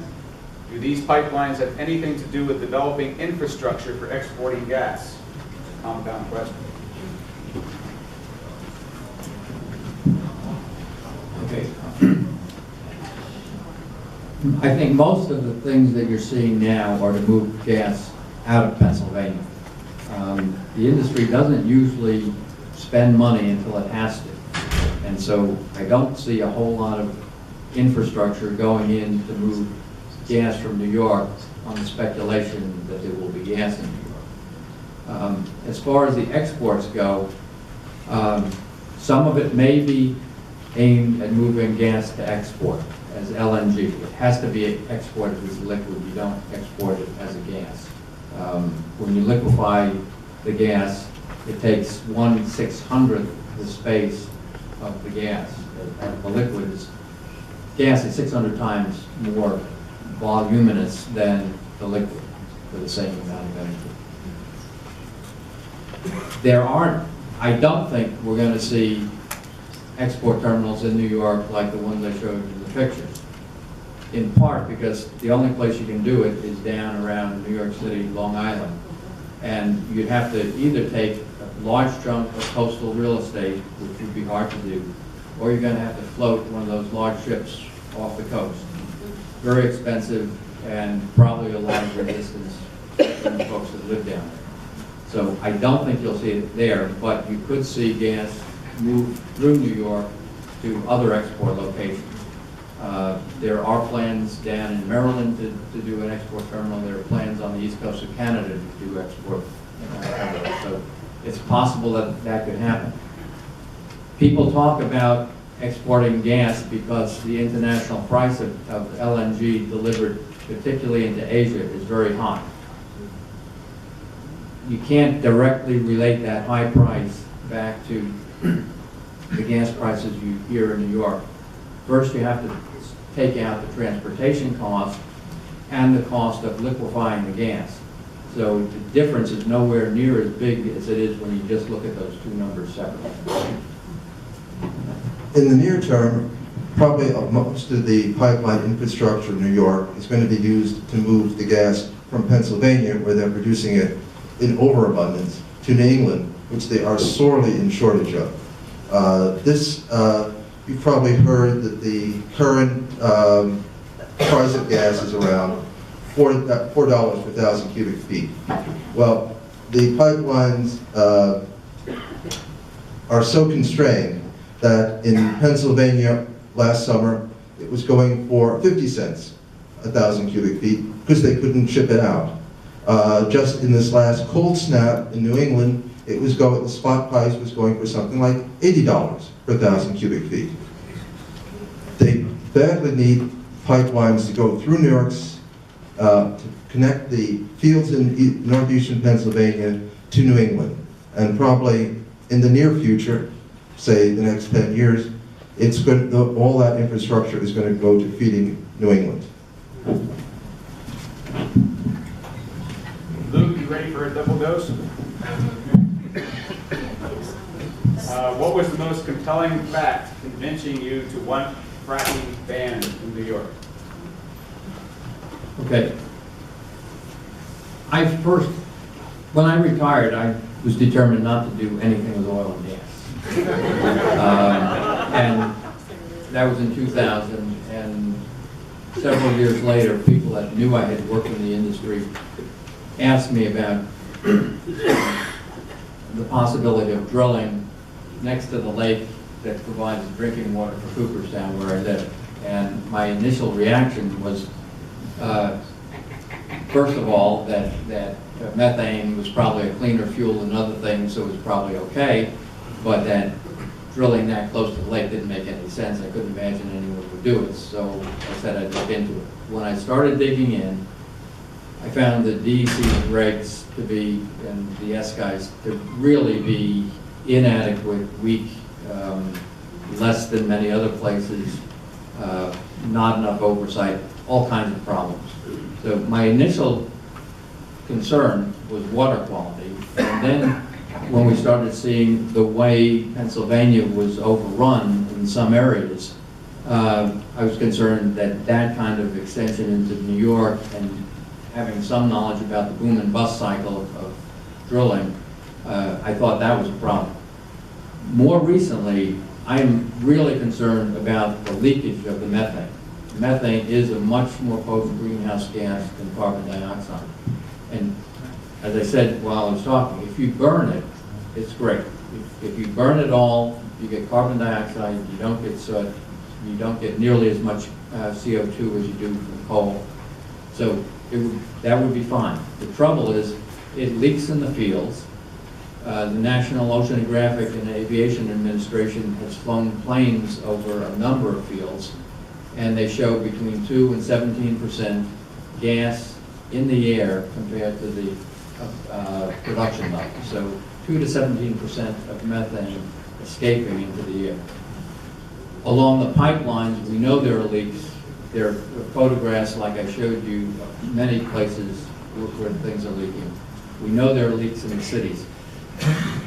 Do these pipelines have anything to do with developing infrastructure for exporting gas? Compound question. Okay. I think most of the things that you're seeing now are to move gas out of Pennsylvania. The industry doesn't usually spend money until it has to. And so I don't see a whole lot of infrastructure going in to move gas from New York on the speculation that there will be gas in New York. As far as the exports go, some of it may be aimed at moving gas to export as LNG. It has to be exported as liquid. You don't export it as a gas. When you liquefy the gas, it takes 1/600th the space of the gas. The liquid is, gas is 600 times more voluminous than the liquid for the same amount of energy. I don't think we're going to see export terminals in New York like the ones I showed you in the pictures. In part because the only place you can do it is down around New York City, Long Island. And you'd have to either take a large chunk of coastal real estate, which would be hard to do, or you're going to have to float one of those large ships off the coast. Very expensive and probably a lot of resistance from the folks that live down there. So I don't think you'll see it there, but you could see gas move through New York to other export locations. There are plans down in Maryland to do an export terminal. There are plans on the east coast of Canada to do export terminals. So it's possible that that could happen. People talk about exporting gas because the international price of LNG delivered, particularly into Asia, is very high. You can't directly relate that high price back to the gas prices you hear in New York. First, you have to take out the transportation cost and the cost of liquefying the gas. So the difference is nowhere near as big as it is when you just look at those two numbers separately. In the near term, probably most of the pipeline infrastructure in New York is going to be used to move the gas from Pennsylvania, where they're producing it in overabundance, to New England, which they are sorely in shortage of. You've probably heard that the current price of gas is around $4 per 1,000 cubic feet. Well, the pipelines are so constrained that in Pennsylvania last summer, it was going for 50 cents a 1,000 cubic feet because they couldn't ship it out. Just in this last cold snap in New England, the spot price was going for something like $80 per 1,000 cubic feet. They badly need pipelines to go through New York's, to connect the fields in northeastern Pennsylvania to New England. And probably in the near future, say the next 10 years, all that infrastructure is going to go to feeding New England. Luke, you ready for a double dose? What was the most compelling fact convincing you to want fracking banned in New York? Okay. When I retired, I was determined not to do anything with oil and gas. And that was in 2000, and several years later, people that knew I had worked in the industry asked me about the possibility of drilling next to the lake that provides drinking water for Cooperstown, where I live. And my initial reaction was, first of all, that methane was probably a cleaner fuel than other things, so it was probably okay, but that drilling that close to the lake didn't make any sense. I couldn't imagine anyone would do it, so I said I'd look into it. When I started digging in, I found the DEC's regs to be, and the S guys, to really be inadequate, weak, less than many other places, not enough oversight, all kinds of problems. So my initial concern was water quality, and then when we started seeing the way Pennsylvania was overrun in some areas, I was concerned that that kind of extension into New York, and having some knowledge about the boom and bust cycle of drilling, I thought that was a problem. More recently, I'm really concerned about the leakage of the methane. Methane is a much more potent greenhouse gas than carbon dioxide. And as I said while I was talking, if you burn it, it's great. If you burn it all, you get carbon dioxide, you don't get soot, you don't get nearly as much CO2 as you do from coal. So that would be fine. The trouble is, it leaks in the fields. The National Oceanographic and Aviation Administration has flown planes over a number of fields, and they show between 2 and 17% gas in the air compared to the production level. So 2 to 17% of methane escaping into the air. Along the pipelines, we know there are leaks. There are photographs, like I showed you, of many places where things are leaking. We know there are leaks in the cities.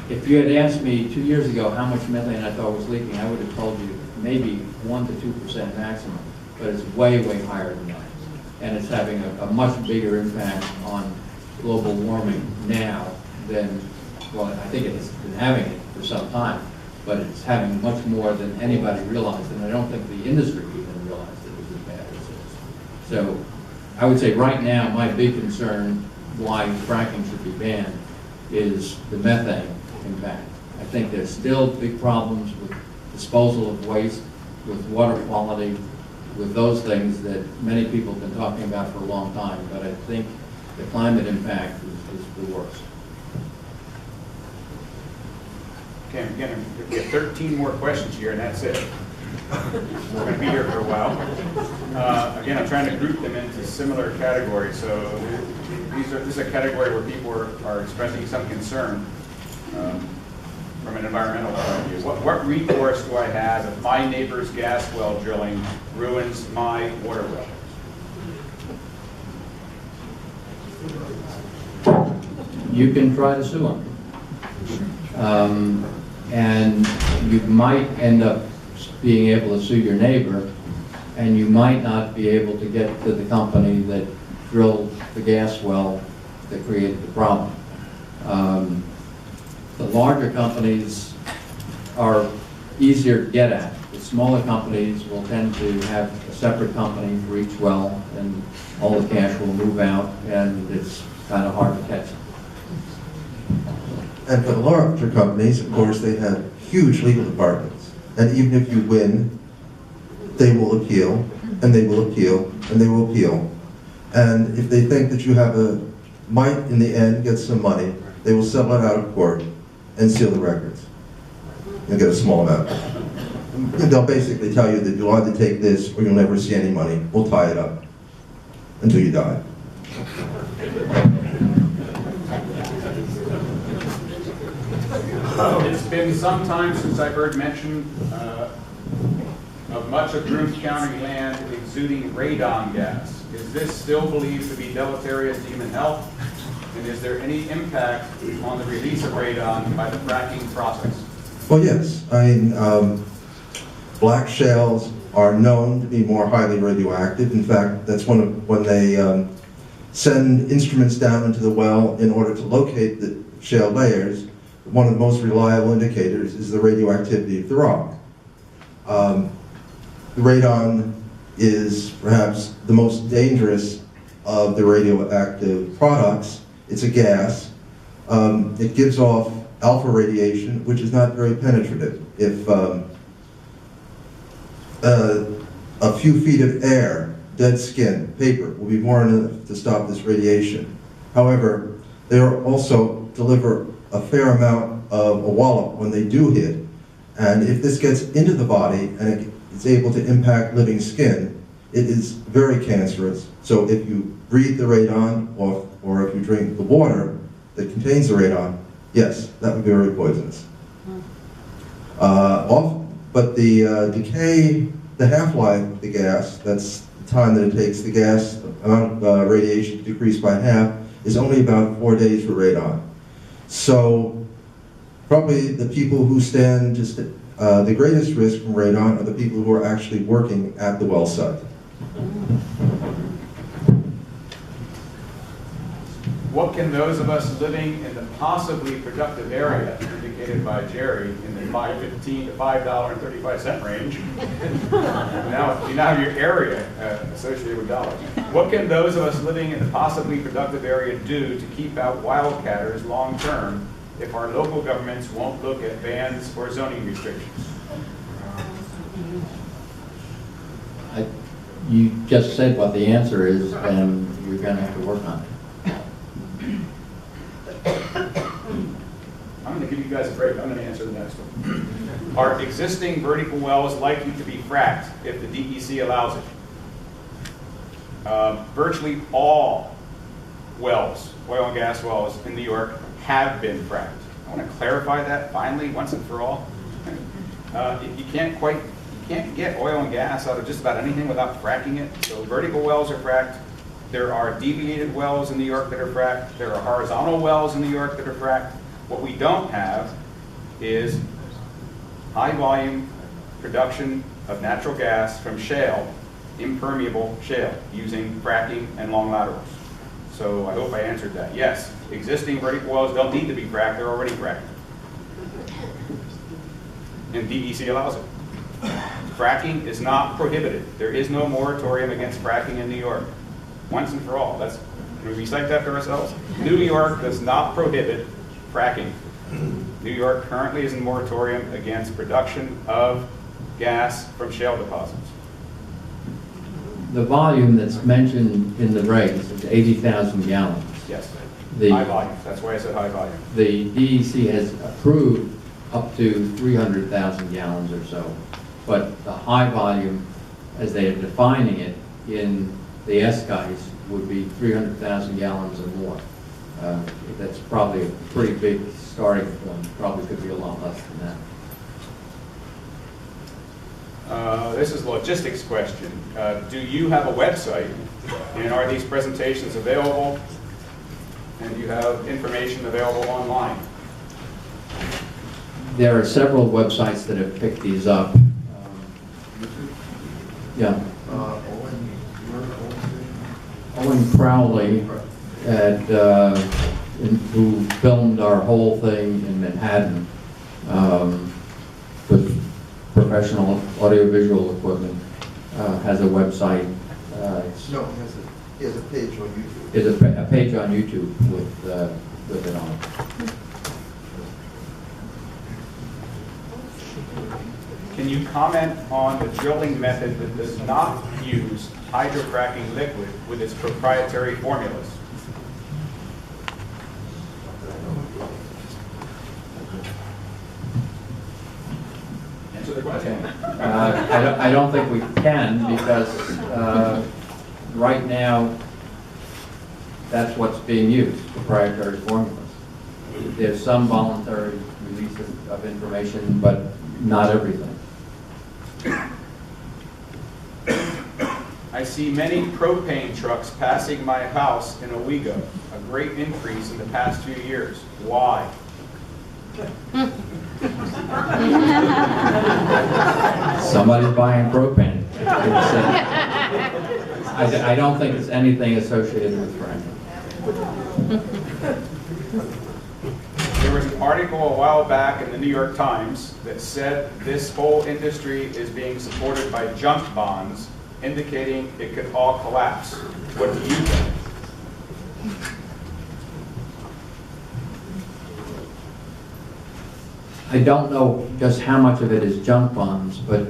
If you had asked me 2 years ago how much methane I thought was leaking, I would have told you maybe 1 to 2% maximum, but it's way, way higher than that. And it's having a much bigger impact on global warming now than, well, I think it's been having it for some time, but it's having much more than anybody realized, and I don't think the industry even realized it was as bad as it is. So I would say right now, my big concern why fracking should be banned is the methane impact. I think there's still big problems with disposal of waste, with water quality, with those things that many people have been talking about for a long time, but I think the climate impact is the worst. Okay, again, we have 13 more questions here, and that's it. We're going to be here for a while. Again, I'm trying to group them into similar categories. So this is a category where people are expressing some concern from an environmental point of view. What recourse do I have if my neighbor's gas well drilling ruins my water well? you can try to sue them. And you might end up being able to sue your neighbor, and you might not be able to get to the company that drilled the gas well that created the problem. The larger companies are easier to get at. The smaller companies will tend to have a separate company for each well, and all the cash will move out, and it's kind of hard to catch them. And for the larger companies, of course, they have huge legal departments. And even if you win, they will appeal, and they will appeal, and they will appeal. And if they think that you might, in the end, get some money, they will settle it out of court and seal the records. You'll get a small amount. They'll basically tell you that you'll either take this or you'll never see any money. We'll tie it up until you die. It's been some time since I've heard mention of much of Broome County land exuding radon gas. Is this still believed to be deleterious to human health? And is there any impact on the release of radon by the fracking process? Well, yes. I mean, black shales are known to be more highly radioactive. In fact, that's when they send instruments down into the well in order to locate the shale layers. One of the most reliable indicators is the radioactivity of the rock. The radon is perhaps the most dangerous of the radioactive products. It's a gas. It gives off alpha radiation, which is not very penetrative. If a few feet of air, dead skin, paper, will be more than enough to stop this radiation. However, they also deliver a fair amount of a wallop when they do hit. And if this gets into the body and it's able to impact living skin, it is very cancerous. So if you breathe the radon or if you drink the water that contains the radon, yes, that would be very poisonous. But the decay, the half-life of the gas, that's the time that it takes the gas amount of radiation to decrease by half, is only about 4 days for radon. So probably the people who stand just the greatest risk from radon are the people who are actually working at the well site. What can those of us living in the possibly productive area, indicated by Jerry, in the $5.15 to $5.35 range, now you have your area associated with dollars. What can those of us living in the possibly productive area do to keep out wildcatters long term if our local governments won't look at bans or zoning restrictions? You just said what the answer is, and you're going to have to work on it. I'm going to give you guys a break. I'm going to answer the next one. Are existing vertical wells likely to be fracked if the DEC allows it? Virtually all wells, oil and gas wells in New York, have been fracked. I want to clarify that finally, once and for all. You can't get oil and gas out of just about anything without fracking it. So vertical wells are fracked. There are deviated wells in New York that are fracked. There are horizontal wells in New York that are fracked. What we don't have is high volume production of natural gas from shale, impermeable shale, using fracking and long laterals. So I hope I answered that. Yes, existing vertical wells don't need to be fracked, they're already fracked. And DEC allows it. Fracking is not prohibited. There is no moratorium against fracking in New York. Once and for all. Can we recite that to ourselves? New York does not prohibit fracking. New York currently is in moratorium against production of gas from shale deposits. The volume that's mentioned in the regs is 80,000 gallons. Yes, high volume. That's why I said high volume. The DEC has approved up to 300,000 gallons or so, but the high volume, as they are defining it in the S-guys, would be 300,000 gallons or more. That's probably a pretty big starting point. Probably could be a lot less than that. This is a logistics question. Do you have a website, and are these presentations available? and you have information available online. There are several websites that have picked these up. Yeah. Owen Crowley, who filmed our whole thing in Manhattan with professional audiovisual equipment, has a website. No, he has a page on YouTube. Is a page on YouTube with it on it. Can you comment on the drilling method that does not use hydrofracking liquid with its proprietary formulas? Answer the question. I don't think we can, because right now, that's what's being used, proprietary formulas. There's some voluntary release of information, but not everything. I see many propane trucks passing my house in Owego, a great increase in the past few years. Why? Somebody's buying propane. I don't think it's anything associated with fracking. There was an article a while back in the New York Times that said this whole industry is being supported by junk bonds, indicating it could all collapse. What do you think? I don't know just how much of it is junk bonds, but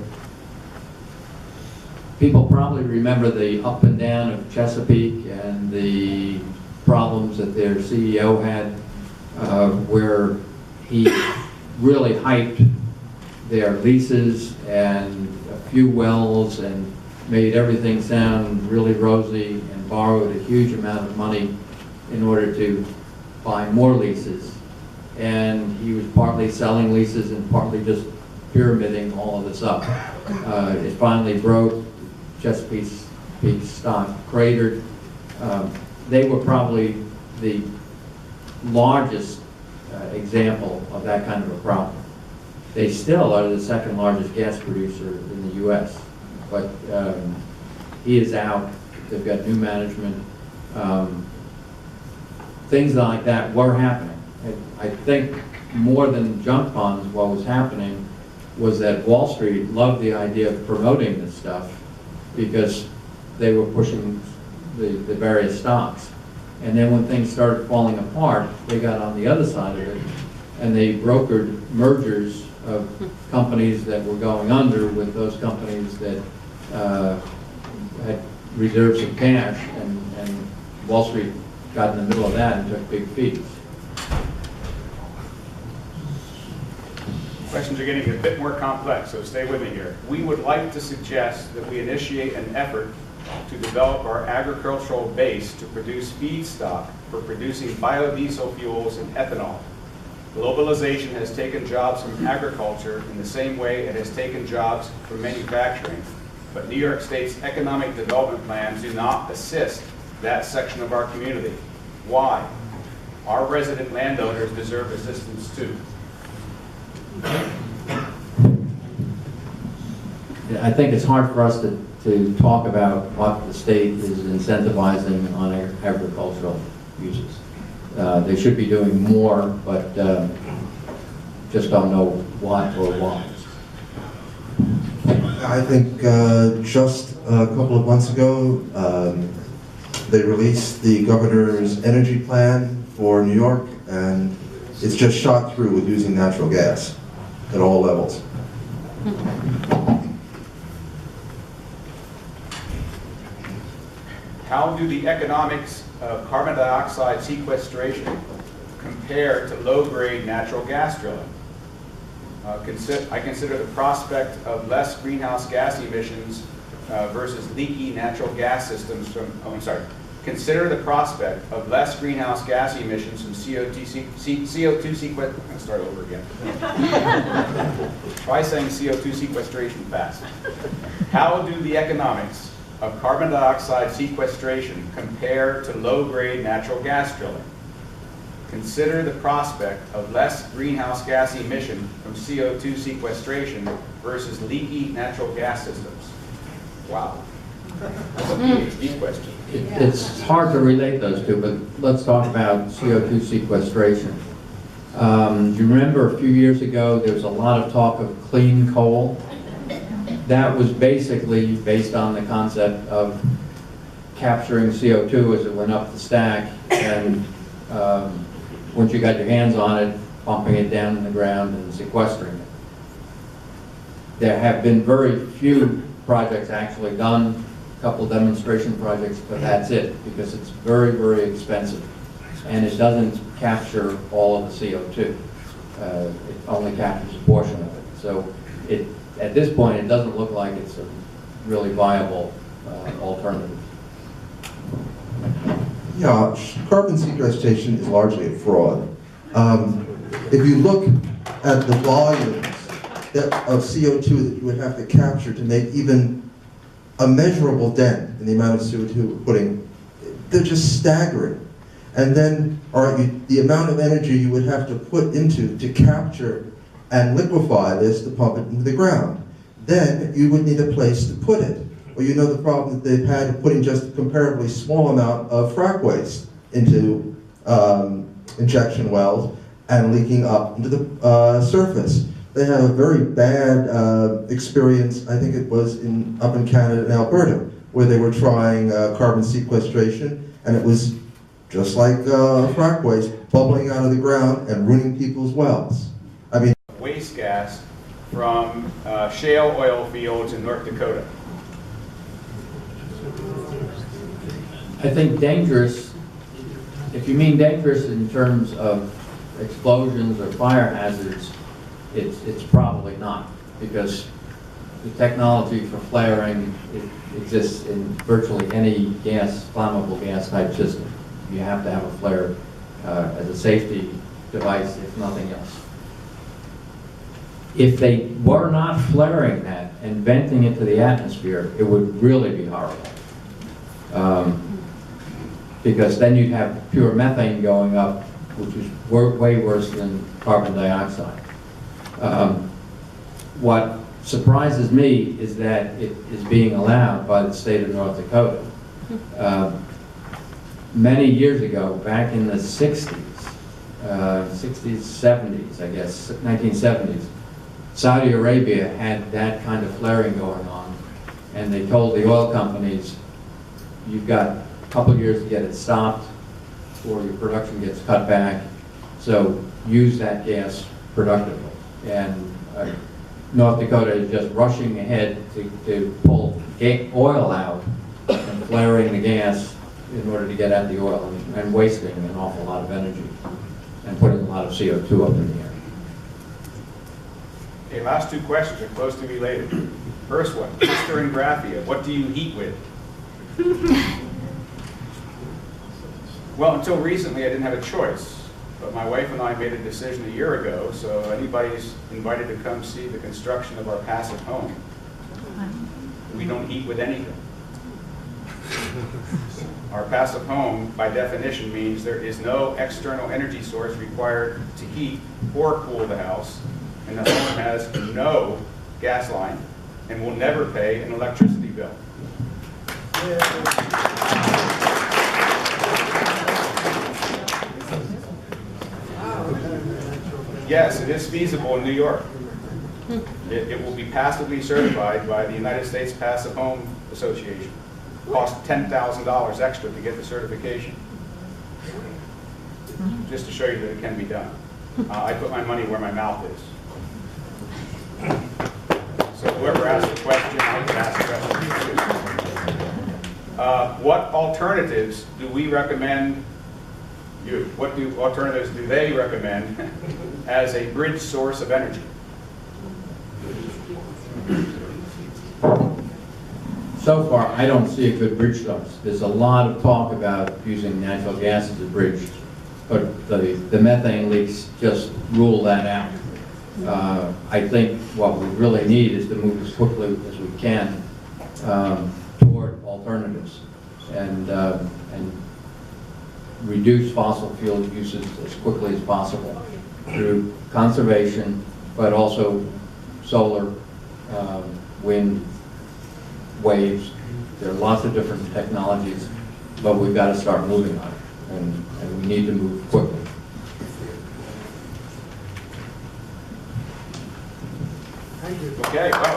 people probably remember the up and down of Chesapeake and the problems that their CEO had, where he really hyped their leases and a few wells and made everything sound really rosy, and borrowed a huge amount of money in order to buy more leases. And he was partly selling leases and partly just pyramiding all of this up. It finally broke. Chesapeake's stock cratered. They were probably the largest example of that kind of a problem. They still are the second largest gas producer in the U.S., but he is out. They've got new management. Things like that were happening. I think more than junk bonds, what was happening was that Wall Street loved the idea of promoting this stuff because they were pushing the various stocks. And then when things started falling apart, they got on the other side of it, and they brokered mergers of companies that were going under with those companies that had reserves of cash, and Wall Street got in the middle of that and took big fees. Questions are getting a bit more complex, so stay with me here. We would like to suggest that we initiate an effort to develop our agricultural base to produce feedstock for producing biodiesel fuels and ethanol. Globalization has taken jobs from agriculture in the same way it has taken jobs from manufacturing, but New York State's economic development plans do not assist that section of our community. Why? Our resident landowners deserve assistance too. I think it's hard for us to talk about what the state is incentivizing on agricultural uses. They should be doing more, but just don't know what or why. I think just a couple of months ago, they released the governor's energy plan for New York, and it's just shot through with using natural gas at all levels. How do the economics of carbon dioxide sequestration compare to low-grade natural gas drilling? I consider the prospect of less greenhouse gas emissions versus leaky natural gas systems from, consider the prospect of less greenhouse gas emissions from CO2 sequestration. Start over again. Try saying CO2 sequestration fast. How do the economics of carbon dioxide sequestration compare to low-grade natural gas drilling? consider the prospect of less greenhouse gas emission from CO2 sequestration versus leaky natural gas systems? Wow. That's a PhD question. It's hard to relate those two, but let's talk about CO2 sequestration. Do you remember a few years ago there was a lot of talk of clean coal? That was basically based on the concept of capturing CO2 as it went up the stack, and once you got your hands on it, pumping it down in the ground and sequestering it. There have been very few projects actually done, a couple demonstration projects, but that's it, because it's very, very expensive. And it doesn't capture all of the CO2. It only captures a portion of it. So at this point, it doesn't look like it's a really viable alternative. Yeah, carbon sequestration is largely a fraud. If you look at the volumes of CO2 that you would have to capture to make even a measurable dent in the amount of CO2 we're putting, they're just staggering. And then the amount of energy you would have to put into to capture and liquefy this to pump it into the ground. Then you would need a place to put it. Or you know the problem that they've had putting just a comparably small amount of frac waste into injection wells and leaking up into the surface. They had a very bad experience, I think it was up in Canada and Alberta, where they were trying carbon sequestration, and it was just like frac waste bubbling out of the ground and ruining people's wells. I mean, Waste gas from shale oil fields in North Dakota. I think dangerous, if you mean dangerous in terms of explosions or fire hazards, it's probably not, because the technology for flaring exists in virtually any flammable gas type system. You have to have a flare as a safety device, if nothing else. If they were not flaring that and venting it to the atmosphere, it would really be horrible. Because then you'd have pure methane going up, which is way worse than carbon dioxide. What surprises me is that it is being allowed by the state of North Dakota. Many years ago, back in the 60s, 70s, I guess, 1970s, Saudi Arabia had that kind of flaring going on, and they told the oil companies, you've got a couple of years to get it stopped, or your production gets cut back, so use that gas productively. And North Dakota is just rushing ahead to pull oil out and flaring the gas in order to get at the oil, and wasting an awful lot of energy and putting a lot of CO2 up in the air. Okay, last two questions are closely related. First one, Mr. Ingraffea, what do you heat with? Well, until recently I didn't have a choice, but my wife and I made a decision a year ago, so anybody's invited to come see the construction of our passive home. We don't heat with anything. Our passive home, by definition, means there is no external energy source required to heat or cool the house, and the home has no gas line and will never pay an electricity bill. Yes, it is feasible in New York. It will be passively certified by the United States Passive Home Association. Cost $10,000 extra to get the certification. Just to show you that it can be done. I put my money where my mouth is. So whoever asked the question, I would ask the question. What alternatives do we recommend you? What alternatives do they recommend as a bridge source of energy? So far, I don't see a good bridge source. There's a lot of talk about using natural gas as a bridge, but the methane leaks just rule that out. I think what we really need is to move as quickly as we can toward alternatives. And reduce fossil fuel uses as quickly as possible through conservation, but also solar, wind, waves. There are lots of different technologies, but we've got to start moving on it, and we need to move quickly. Okay, well,